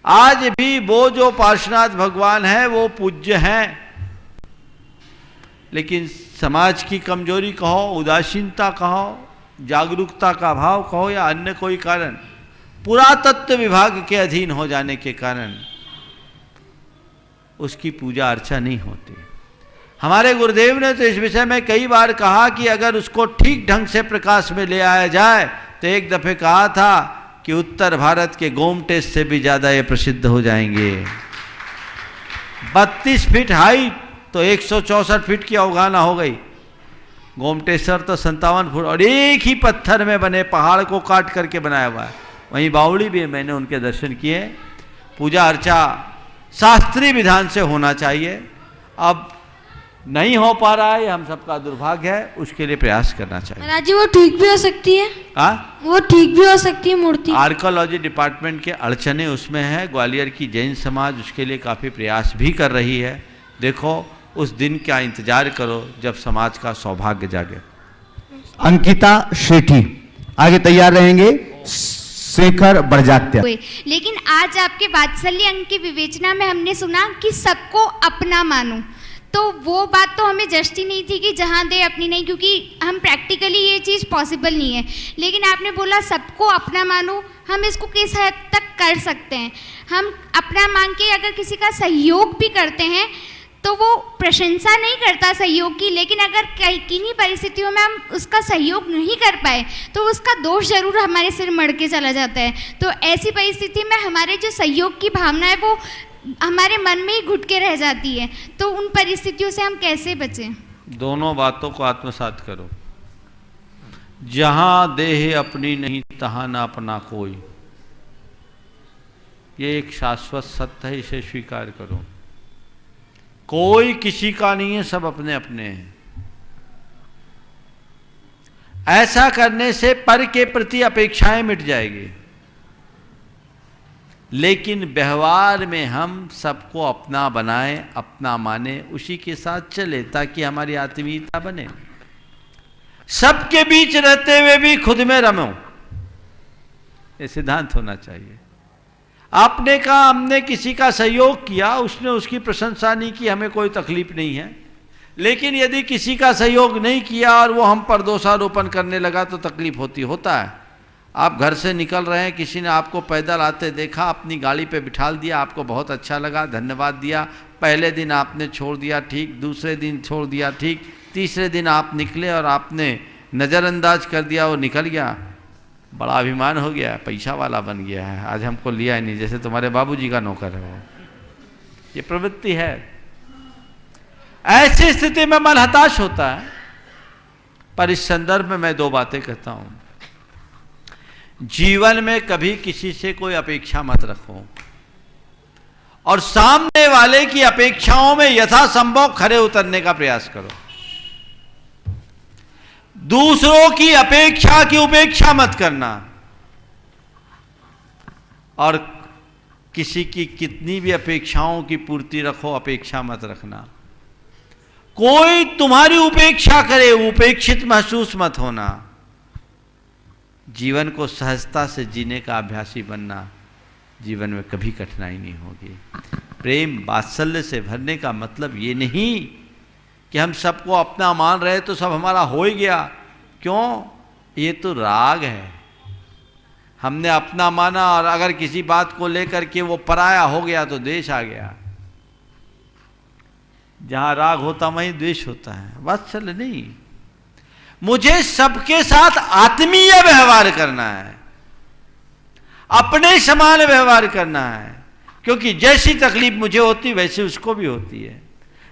आज भी वो जो पार्श्वनाथ भगवान है वो पूज्य हैं, लेकिन समाज की कमजोरी कहो, उदासीनता कहो, जागरूकता का अभाव कहो या अन्य कोई कारण, पुरातत्व विभाग के अधीन हो जाने के कारण उसकी पूजा अर्चा नहीं होती। हमारे गुरुदेव ने तो इस विषय में कई बार कहा कि अगर उसको ठीक ढंग से प्रकाश में ले आया जाए, तो एक दफे कहा था कि उत्तर भारत के गोमटेस से भी ज्यादा ये प्रसिद्ध हो जाएंगे। 32 फीट हाइट तो 164 फीट की अवगाहना हो गई। गोमटेश्वर तो 57 फुट और एक ही पत्थर में बने पहाड़ को काट करके बनाया हुआ है। वहीं बावड़ी भी मैंने उनके दर्शन किए। पूजा अर्चा शास्त्रीय विधान से होना चाहिए। अब नहीं हो पा रहा है, हम सबका दुर्भाग्य है, उसके लिए प्रयास करना चाहिए। महाराज जी वो ठीक भी हो सकती है? वो ठीक भी हो सकती है मूर्ति? आर्कोलॉजी डिपार्टमेंट के अड़चने उसमें है। ग्वालियर की जैन समाज उसके लिए काफ़ी प्रयास भी कर रही है। देखो उस दिन का इंतजार करो जब समाज का सौभाग्य जागे। अंकिता शेठी आगे तैयार रहेंगे। शेखर बरजात्या। लेकिन आज आपके वात्सल्य अंग की विवेचना में हमने सुना कि सबको अपना मानो, तो वो बात तो हमें जस्टी नहीं थी कि जहाँ दे अपनी नहीं, क्योंकि हम प्रैक्टिकली ये चीज़ पॉसिबल नहीं है। लेकिन आपने बोला सबको अपना मानो, हम इसको किस हद तक कर सकते हैं? हम अपना मान के अगर किसी का सहयोग भी करते हैं तो वो प्रशंसा नहीं करता सहयोग की, लेकिन अगर किन्हीं परिस्थितियों में हम उसका सहयोग नहीं कर पाए तो उसका दोष जरूर हमारे सिर मढ़ के चला जाता है। तो ऐसी परिस्थिति में हमारे जो सहयोग की भावना है वो हमारे मन में ही घुट के रह जाती है। तो उन परिस्थितियों से हम कैसे बचें? दोनों बातों को आत्मसात करो। जहां देह अपनी नहीं तहां ना अपना कोई, ये एक शाश्वत सत्य है, इसे स्वीकार करो। कोई किसी का नहीं है, सब अपने अपने हैं। ऐसा करने से पर के प्रति अपेक्षाएं मिट जाएगी। लेकिन व्यवहार में हम सबको अपना बनाएं, अपना माने, उसी के साथ चले ताकि हमारी आत्मीयता बने। सबके बीच रहते हुए भी खुद में रमो, ये सिद्धांत होना चाहिए। आपने कहा हमने किसी का सहयोग किया, उसने उसकी प्रशंसा नहीं की, हमें कोई तकलीफ नहीं है। लेकिन यदि किसी का सहयोग नहीं किया और वो हम पर दोषारोपण करने लगा तो तकलीफ होता है। आप घर से निकल रहे हैं, किसी ने आपको पैदल आते देखा, अपनी गाड़ी पे बिठा दिया, आपको बहुत अच्छा लगा, धन्यवाद दिया। पहले दिन आपने छोड़ दिया ठीक, दूसरे दिन छोड़ दिया ठीक, तीसरे दिन आप निकले और आपने नज़रअंदाज कर दिया, वो निकल गया। बड़ा अभिमान हो गया, पैसा वाला बन गया है, आज हमको लिया ही नहीं, जैसे तुम्हारे बाबूजी का नौकर है वो। ये प्रवृत्ति है। ऐसी स्थिति में मन हताश होता है। पर इस संदर्भ में मैं दो बातें कहता हूं। जीवन में कभी किसी से कोई अपेक्षा मत रखो और सामने वाले की अपेक्षाओं में यथासंभव खरे उतरने का प्रयास करो। दूसरों की अपेक्षा की उपेक्षा मत करना और किसी की कितनी भी अपेक्षाओं की पूर्ति रखो, अपेक्षा मत रखना। कोई तुम्हारी उपेक्षा करे, उपेक्षित महसूस मत होना। जीवन को सहजता से जीने का अभ्यासी बनना, जीवन में कभी कठिनाई नहीं होगी। प्रेम वात्सल्य से भरने का मतलब ये नहीं कि हम सबको अपना मान रहे तो सब हमारा हो ही गया। क्यों? ये तो राग है। हमने अपना माना और अगर किसी बात को लेकर के वो पराया हो गया तो द्वेष आ गया। जहां राग होता वहीं द्वेष होता है, वात्सल्य नहीं। मुझे सबके साथ आत्मीय व्यवहार करना है, अपने समान व्यवहार करना है, क्योंकि जैसी तकलीफ मुझे होती वैसी उसको भी होती है।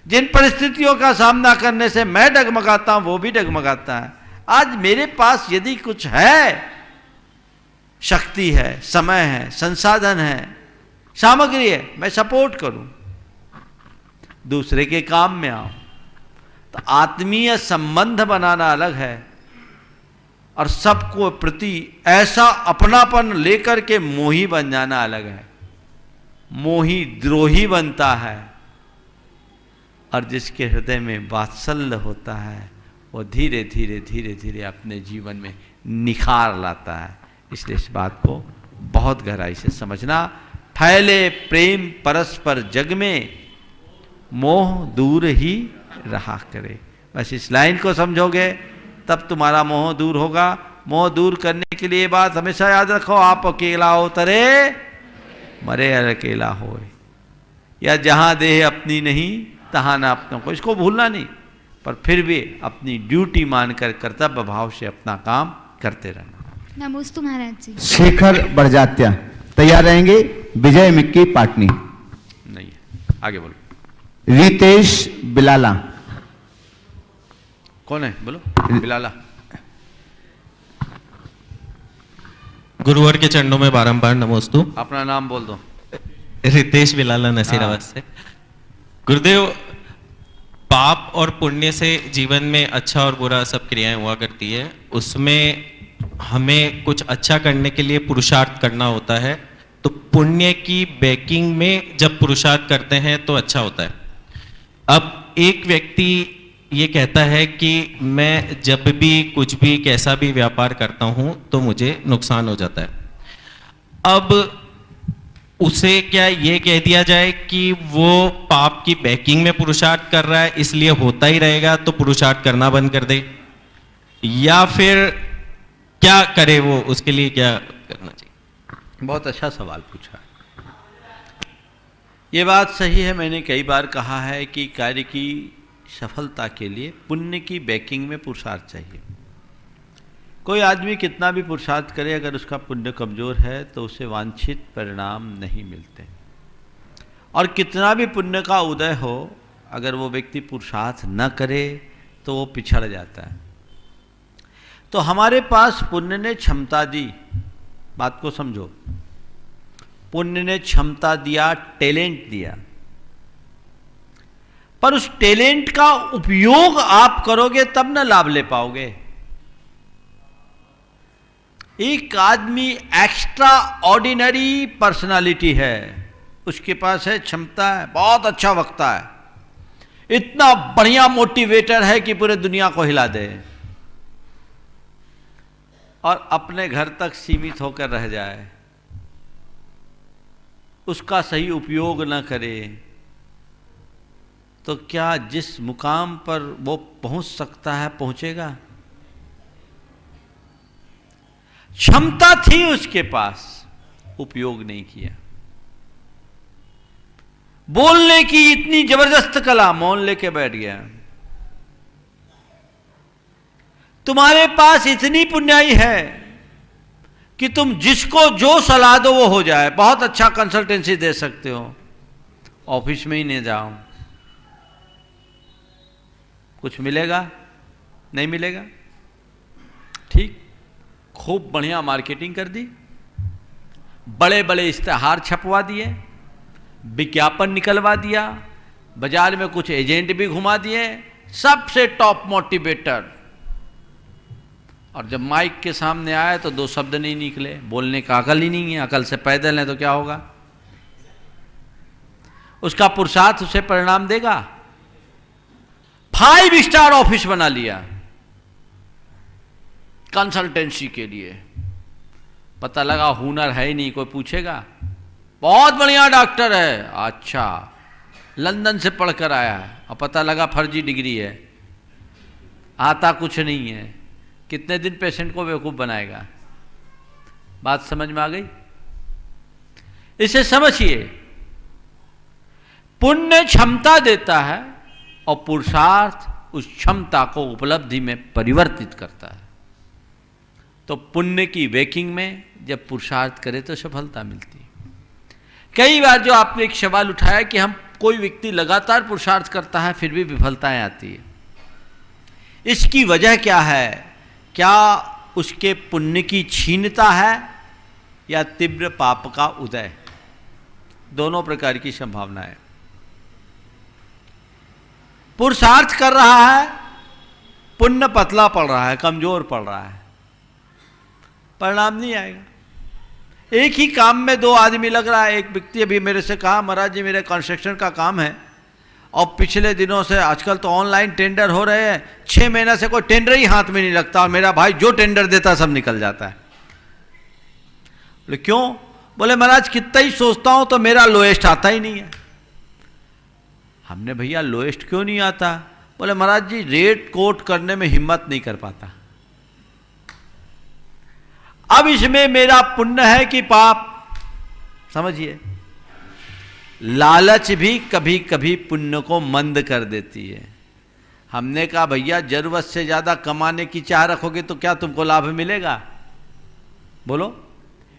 जिन परिस्थितियों का सामना करने से मैं डगमगाता हूं वो भी डगमगाता है। आज मेरे पास यदि कुछ है, शक्ति है, समय है, संसाधन है, सामग्री है, मैं सपोर्ट करूं, दूसरे के काम में आऊं। तो आत्मीय संबंध बनाना अलग है और सबको प्रति ऐसा अपनापन लेकर के मोही बन जाना अलग है। मोही द्रोही बनता है और जिसके हृदय में वात्सल्य होता है वो धीरे धीरे धीरे धीरे अपने जीवन में निखार लाता है। इसलिए इस बात को बहुत गहराई से समझना। फैले प्रेम परस्पर जग में, मोह दूर ही रहा करे। बस इस लाइन को समझोगे तब तुम्हारा मोह दूर होगा। मोह दूर करने के लिए बात हमेशा याद रखो, आप अकेला हो तरे मरे अकेला होए, या जहां देह अपनी नहीं तहां ना अपनों को, इसको भूलना नहीं, पर फिर भी अपनी ड्यूटी मानकर कर्तव्य भाव से अपना काम करते रहना। नमोस्तु महाराज जी। शेखर बड़जात्या तैयार रहेंगे। विजय मिक्की पाटनी। नहीं है, आगे बोलो। रितेश बिलाला। कौन है बोलो? बिलाला। गुरुवर के चरणों में बारंबार नमोस्तु। अपना नाम बोल दो। रितेश बिलाला नसीराबाद से। गुरुदेव, पाप और पुण्य से जीवन में अच्छा और बुरा सब क्रियाएं हुआ करती है, उसमें हमें कुछ अच्छा करने के लिए पुरुषार्थ करना होता है, तो पुण्य की बैकिंग में जब पुरुषार्थ करते हैं तो अच्छा होता है। अब एक व्यक्ति ये कहता है कि मैं जब भी कुछ भी कैसा भी व्यापार करता हूं तो मुझे नुकसान हो जाता है। अब उसे क्या ये कह दिया जाए कि वो पाप की बैकिंग में पुरुषार्थ कर रहा है इसलिए होता ही रहेगा, तो पुरुषार्थ करना बंद कर दे, या फिर क्या करे वो, उसके लिए क्या करना चाहिए? बहुत अच्छा सवाल पूछा। ये बात सही है, मैंने कई बार कहा है कि कार्य की सफलता के लिए पुण्य की बैकिंग में पुरुषार्थ चाहिए। कोई आदमी कितना भी पुरुषार्थ करे, अगर उसका पुण्य कमजोर है तो उसे वांछित परिणाम नहीं मिलते, और कितना भी पुण्य का उदय हो, अगर वो व्यक्ति पुरुषार्थ न करे तो वो पिछड़ जाता है। तो हमारे पास पुण्य ने क्षमता दी, बात को समझो, पुण्य ने क्षमता दिया, टैलेंट दिया, पर उस टैलेंट का उपयोग आप करोगे तब ना लाभ ले पाओगे। एक आदमी एक्स्ट्रा ऑर्डिनरी पर्सनालिटी है, उसके पास है क्षमता है, बहुत अच्छा वक्ता है, इतना बढ़िया मोटिवेटर है कि पूरे दुनिया को हिला दे, और अपने घर तक सीमित होकर रह जाए, उसका सही उपयोग न करे, तो क्या जिस मुकाम पर वो पहुंच सकता है पहुंचेगा? क्षमता थी उसके पास, उपयोग नहीं किया। बोलने की इतनी जबरदस्त कला, मौन लेके बैठ गया। तुम्हारे पास इतनी पुण्याई है कि तुम जिसको जो सलाह दो वो हो जाए, बहुत अच्छा कंसल्टेंसी दे सकते हो, ऑफिस में ही नहीं जाओ, कुछ मिलेगा? नहीं मिलेगा। ठीक, खूब बढ़िया मार्केटिंग कर दी, बड़े बड़े इश्तेहार छपवा दिए, विज्ञापन निकलवा दिया, बाजार में कुछ एजेंट भी घुमा दिए, सबसे टॉप मोटिवेटर, और जब माइक के सामने आए तो दो शब्द नहीं निकले, बोलने का अकल ही नहीं है, अकल से पैदल है तो क्या होगा? उसका पुरुषार्थ उसे परिणाम देगा। 5 स्टार ऑफिस बना लिया कंसल्टेंसी के लिए, पता लगा हुनर है ही नहीं, कोई पूछेगा बहुत बढ़िया डॉक्टर है, अच्छा लंदन से पढ़कर आया है, और पता लगा फर्जी डिग्री है, आता कुछ नहीं है, कितने दिन पेशेंट को बेवकूफ बनाएगा? बात समझ में आ गई? इसे समझिए, पुण्य क्षमता देता है और पुरुषार्थ उस क्षमता को उपलब्धि में परिवर्तित करता है। तो पुण्य की वेकिंग में जब पुरुषार्थ करे तो सफलता मिलती है। कई बार जो आपने एक सवाल उठाया कि हम कोई व्यक्ति लगातार पुरुषार्थ करता है फिर भी विफलताएं आती है, इसकी वजह क्या है? क्या उसके पुण्य की क्षीणता है या तीव्र पाप का उदय? दोनों प्रकार की संभावना है। पुरुषार्थ कर रहा है, पुण्य पतला पड़ रहा है, कमजोर पड़ रहा है, परिणाम नहीं आएगा। एक ही काम में 2 आदमी लग रहा है। एक व्यक्ति अभी मेरे से कहा, महाराज जी मेरे कंस्ट्रक्शन का काम है और पिछले दिनों से, आजकल तो ऑनलाइन टेंडर हो रहे हैं, 6 महीने से कोई टेंडर ही हाथ में नहीं लगता और मेरा भाई जो टेंडर देता सब निकल जाता है। बोले क्यों? बोले महाराज कितना ही सोचता हूं तो मेरा लोएस्ट आता ही नहीं है। हमने भैया लोएस्ट क्यों नहीं आता? बोले महाराज जी रेट कोट करने में हिम्मत नहीं कर पाता। अब इसमें मेरा पुण्य है कि पाप? समझिए, लालच भी कभी कभी पुण्य को मंद कर देती है। हमने कहा भैया जरूरत से ज्यादा कमाने की चाह रखोगे तो क्या तुमको लाभ मिलेगा? बोलो।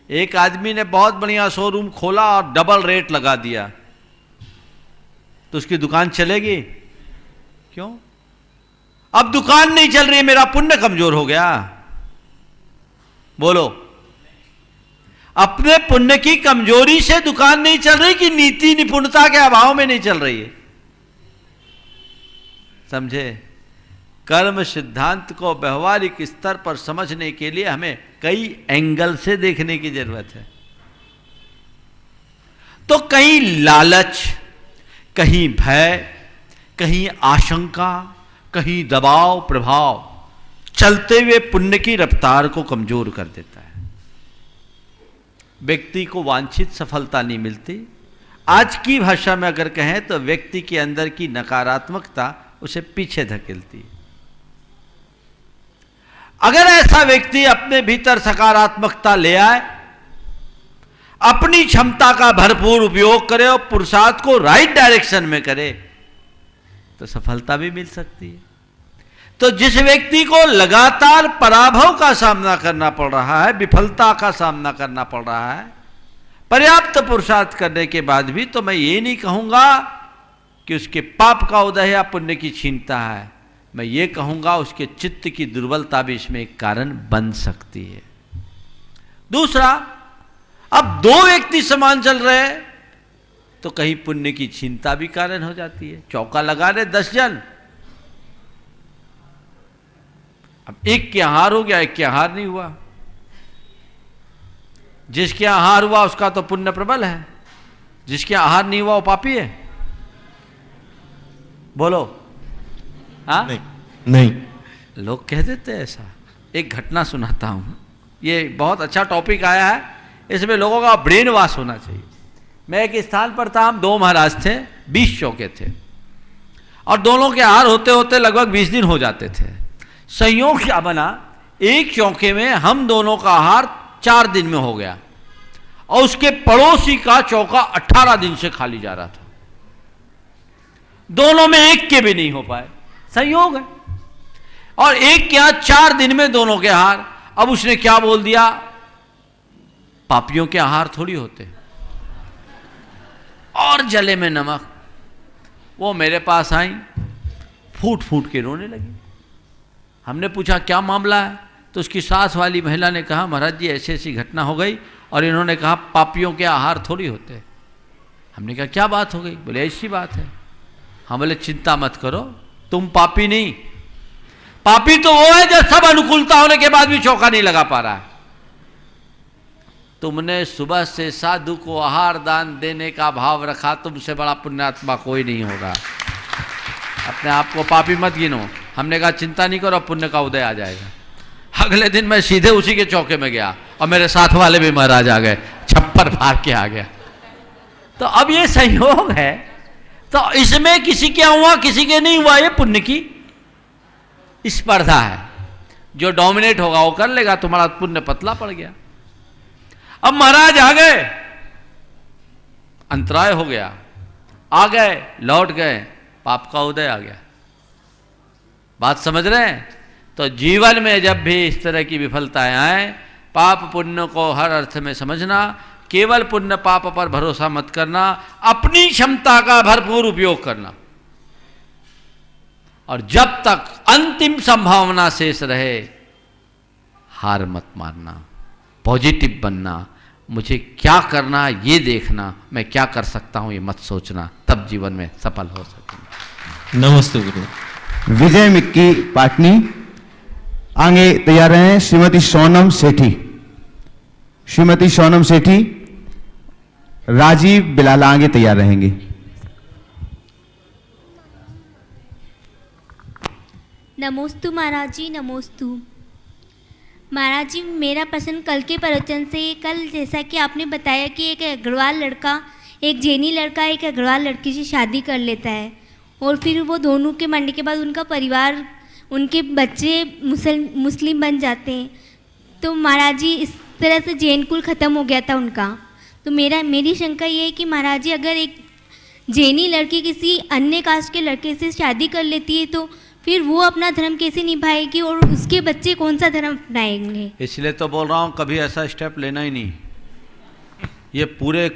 एक आदमी ने बहुत बढ़िया शोरूम खोला और डबल रेट लगा दिया, तो उसकी दुकान चलेगी? क्यों? अब दुकान नहीं चल रही है, मेरा पुण्य कमजोर हो गया। बोलो। अपने पुण्य की कमजोरी से दुकान नहीं चल रही कि नीति निपुणता के अभाव में नहीं चल रही है? समझे? कर्म सिद्धांत को व्यवहारिक स्तर पर समझने के लिए हमें कई एंगल से देखने की जरूरत है। तो कहीं लालच, कहीं भय, कहीं आशंका, कहीं दबाव प्रभाव चलते हुए पुण्य की रफ्तार को कमजोर कर देता है। व्यक्ति को वांछित सफलता नहीं मिलती। आज की भाषा में अगर कहें तो व्यक्ति के अंदर की नकारात्मकता उसे पीछे धकेलती है। अगर ऐसा व्यक्ति अपने भीतर सकारात्मकता ले आए, अपनी क्षमता का भरपूर उपयोग करे और पुरुषार्थ को राइट डायरेक्शन में करे, तो सफलता भी मिल सकती है। तो जिस व्यक्ति को लगातार पराभव का सामना करना पड़ रहा है, विफलता का सामना करना पड़ रहा है, पर्याप्त पुरुषार्थ करने के बाद भी, तो मैं ये नहीं कहूंगा कि उसके पाप का उदय या पुण्य की छीनता है। मैं ये कहूंगा उसके चित्त की दुर्बलता भी इसमें एक कारण बन सकती है। दूसरा, अब दो व्यक्ति समान चल रहे हैं तो कहीं पुण्य की छीनता भी कारण हो जाती है। चौका लगा रहे 10 जन, अब एक के हार हो गया, एक के हार नहीं हुआ। जिसके आहार हुआ उसका तो पुण्य प्रबल है, जिसके आहार नहीं हुआ वो पापी है। बोलो। हाँ? नहीं। लोग कह देते हैं ऐसा। एक घटना सुनाता हूं, ये बहुत अच्छा टॉपिक आया है, इसमें लोगों का ब्रेन वॉश होना चाहिए। मैं एक स्थान पर था, हम 2 महाराज थे, 20 चौके थे, और दोनों के आहार होते होते लगभग 20 दिन हो जाते थे। संयोग क्या बना, एक चौके में हम दोनों का आहार 4 दिन में हो गया और उसके पड़ोसी का चौका 18 दिन से खाली जा रहा था। दोनों में एक के भी नहीं हो पाए, संयोग है। और एक के यहाँ 4 दिन में दोनों के आहार। अब उसने क्या बोल दिया, पापियों के आहार थोड़ी होते। और जले में नमक। वो मेरे पास आई, फूट फूट के रोने लगी। हमने पूछा क्या मामला है, तो उसकी सास वाली महिला ने कहा महाराज जी ऐसी ऐसी घटना हो गई और इन्होंने कहा पापियों के आहार थोड़ी होते। हमने कहा क्या बात हो गई? बोले ऐसी बात है। हम बोले चिंता मत करो, तुम पापी नहीं, पापी तो वो है जो सब अनुकूलता होने के बाद भी चौका नहीं लगा पा रहा है। तुमने सुबह से साधु को आहार दान देने का भाव रखा, तुमसे बड़ा पुण्यात्मा कोई नहीं होगा। अपने आप को पापी मत गिनो। हमने कहा चिंता नहीं करो, पुण्य का उदय आ जाएगा। अगले दिन मैं सीधे उसी के चौके में गया और मेरे साथ वाले भी महाराज आ गए, छप्पर फाड़ के आ गया। तो अब ये संयोग है, तो इसमें किसी के हुआ किसी के नहीं हुआ, ये पुण्य की स्पर्धा है। जो डोमिनेट होगा वो कर लेगा, तुम्हारा पुण्य पतला पड़ गया। अब महाराज आ गए, अंतराय हो गया, आ गए, लौट गए, पाप का उदय आ गया। बात समझ रहे हैं? तो जीवन में जब भी इस तरह की विफलताएं आए, पाप पुण्य को हर अर्थ में समझना, केवल पुण्य पाप पर भरोसा मत करना, अपनी क्षमता का भरपूर उपयोग करना, और जब तक अंतिम संभावना शेष रहे हार मत मानना, पॉजिटिव बनना, मुझे क्या करना ये देखना, मैं क्या कर सकता हूं ये मत सोचना, तब जीवन में सफल हो सकेंगे। नमस्ते गुरु। विजय मिक्की पाटनी आगे तैयार हैं श्रीमती सोनम सेठी। श्रीमती सोनम सेठी, राजीव बिलाला आगे तैयार रहेंगे। नमोस्तु महाराज जी, नमोस्तु। महाराज जी, मेरा प्रश्न कल के प्रवचन से, कल जैसा कि आपने बताया कि एक अग्रवाल लड़का, एक जैनी लड़का एक अग्रवाल लड़की से शादी कर लेता है और फिर वो दोनों के मरने के बाद उनका परिवार, उनके बच्चे मुस्लिम बन जाते हैं। तो महाराज जी, इस तरह से जैन कुल ख़त्म हो गया था उनका। तो मेरी शंका ये है कि महाराज जी, अगर एक जैनी लड़की किसी अन्य कास्ट के लड़के से शादी कर लेती है तो फिर वो अपना धर्म कैसे निभाएगी और उसके बच्चे कौन सा धर्म अपनाएंगे? इसलिए तो बोल रहा हूँ कभी ऐसा स्टेप लेना ही नहीं। ये पूरे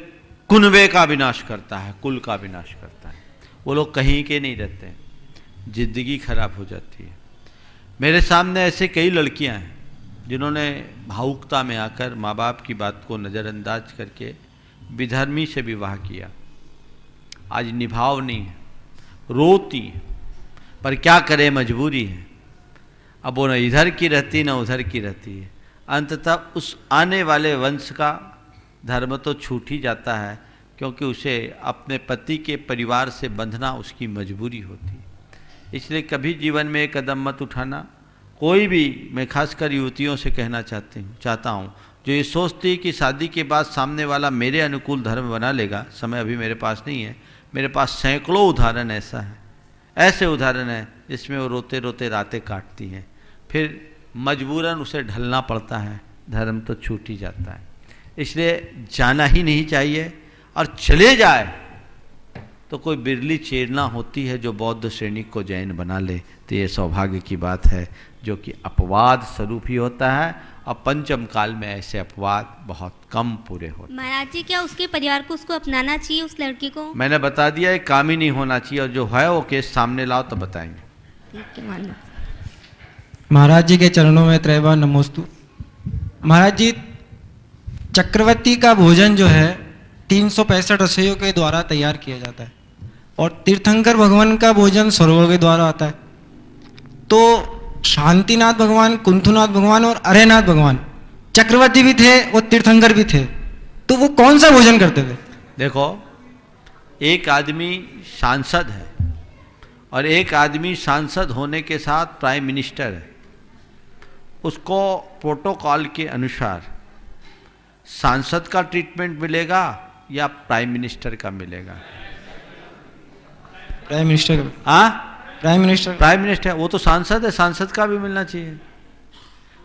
कुनबे का विनाश करता है, कुल का विनाश करता है। वो लोग कहीं के नहीं रहते हैं, जिंदगी खराब हो जाती है। मेरे सामने ऐसे कई लड़कियां हैं जिन्होंने भावुकता में आकर माँ बाप की बात को नज़रअंदाज करके विधर्मी से विवाह किया। आज निभाव नहीं है, रोती है, पर क्या करे, मजबूरी है। अब वो न इधर की रहती न उधर की रहती है। अंततः उस आने वाले वंश का धर्म तो छूट ही जाता है, क्योंकि उसे अपने पति के परिवार से बंधना उसकी मजबूरी होती है। इसलिए कभी जीवन में एक कदम मत उठाना। कोई भी, मैं खासकर युवतियों से कहना चाहता हूँ जो ये सोचती है कि शादी के बाद सामने वाला मेरे अनुकूल धर्म बना लेगा। समय अभी मेरे पास नहीं है, मेरे पास सैकड़ों उदाहरण ऐसे उदाहरण हैं जिसमें वो रोते रोते रातें काटती हैं, फिर मजबूरन उसे ढलना पड़ता है, धर्म तो छूट ही जाता है। इसलिए जाना ही नहीं चाहिए, और चले जाए तो कोई बिरली चेतना होती है जो बौद्ध सैनिक को जैन बना ले, तो ये सौभाग्य की बात है, जो कि अपवाद स्वरूप ही होता है। और पंचम काल में ऐसे अपवाद बहुत कम पूरे होते हैं। महाराज जी, क्या उसके परिवार को उसको अपनाना चाहिए, उस लड़की को? मैंने बता दिया, एक काम ही नहीं होना चाहिए, और जो है वो केस सामने लाओ तो बताएंगे। ठीक है महाराज। महाराज जी के चरणों में त्रैवा नमोस्तु। महाराज जी, चक्रवर्ती का भोजन जो है 365 रसोइयों के द्वारा तैयार किया जाता है, और तीर्थंकर भगवान का भोजन सर्वों के द्वारा आता है। तो शांतिनाथ भगवान, कुंथुनाथ भगवान और अरेनाथ भगवान चक्रवर्ती भी थे, वो तीर्थंकर भी थे, तो वो कौन सा भोजन करते थे? देखो, एक आदमी सांसद है और एक आदमी सांसद होने के साथ प्राइम मिनिस्टर है। उसको प्रोटोकॉल के अनुसार सांसद का ट्रीटमेंट मिलेगा या प्राइम मिनिस्टर का मिलेगा? प्राइम मिनिस्टर का। हाँ, प्राइम मिनिस्टर वो तो सांसद है, सांसद का भी मिलना चाहिए।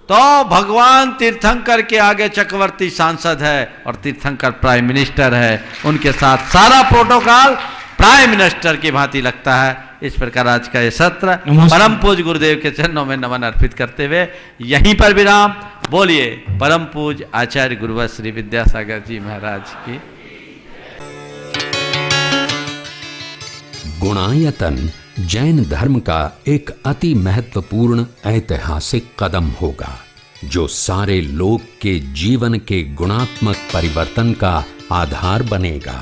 तो भगवान तीर्थंकर के आगे चक्रवर्ती सांसद है और तीर्थंकर प्राइम मिनिस्टर है। उनके साथ सारा प्रोटोकॉल प्राइम मिनिस्टर की भांति लगता है। इस प्रकार आज का ये सत्र परम पूज गुरुदेव के चरणों में नमन अर्पित करते हुए यहीं पर विराम। बोलिए परम पूज आचार्य गुरुवर श्री विद्यासागर जी महाराज की। गुणायतन जैन धर्म का एक अति महत्वपूर्ण ऐतिहासिक कदम होगा, जो सारे लोक के जीवन के गुणात्मक परिवर्तन का आधार बनेगा,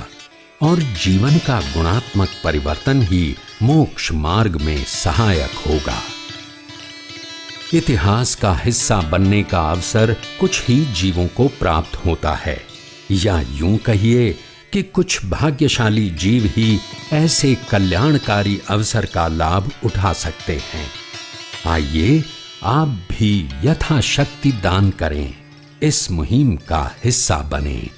और जीवन का गुणात्मक परिवर्तन ही मोक्ष मार्ग में सहायक होगा। इतिहास का हिस्सा बनने का अवसर कुछ ही जीवों को प्राप्त होता है, या यूं कहिए कि कुछ भाग्यशाली जीव ही ऐसे कल्याणकारी अवसर का लाभ उठा सकते हैं। आइए आप भी यथाशक्ति दान करें, इस मुहिम का हिस्सा बनें।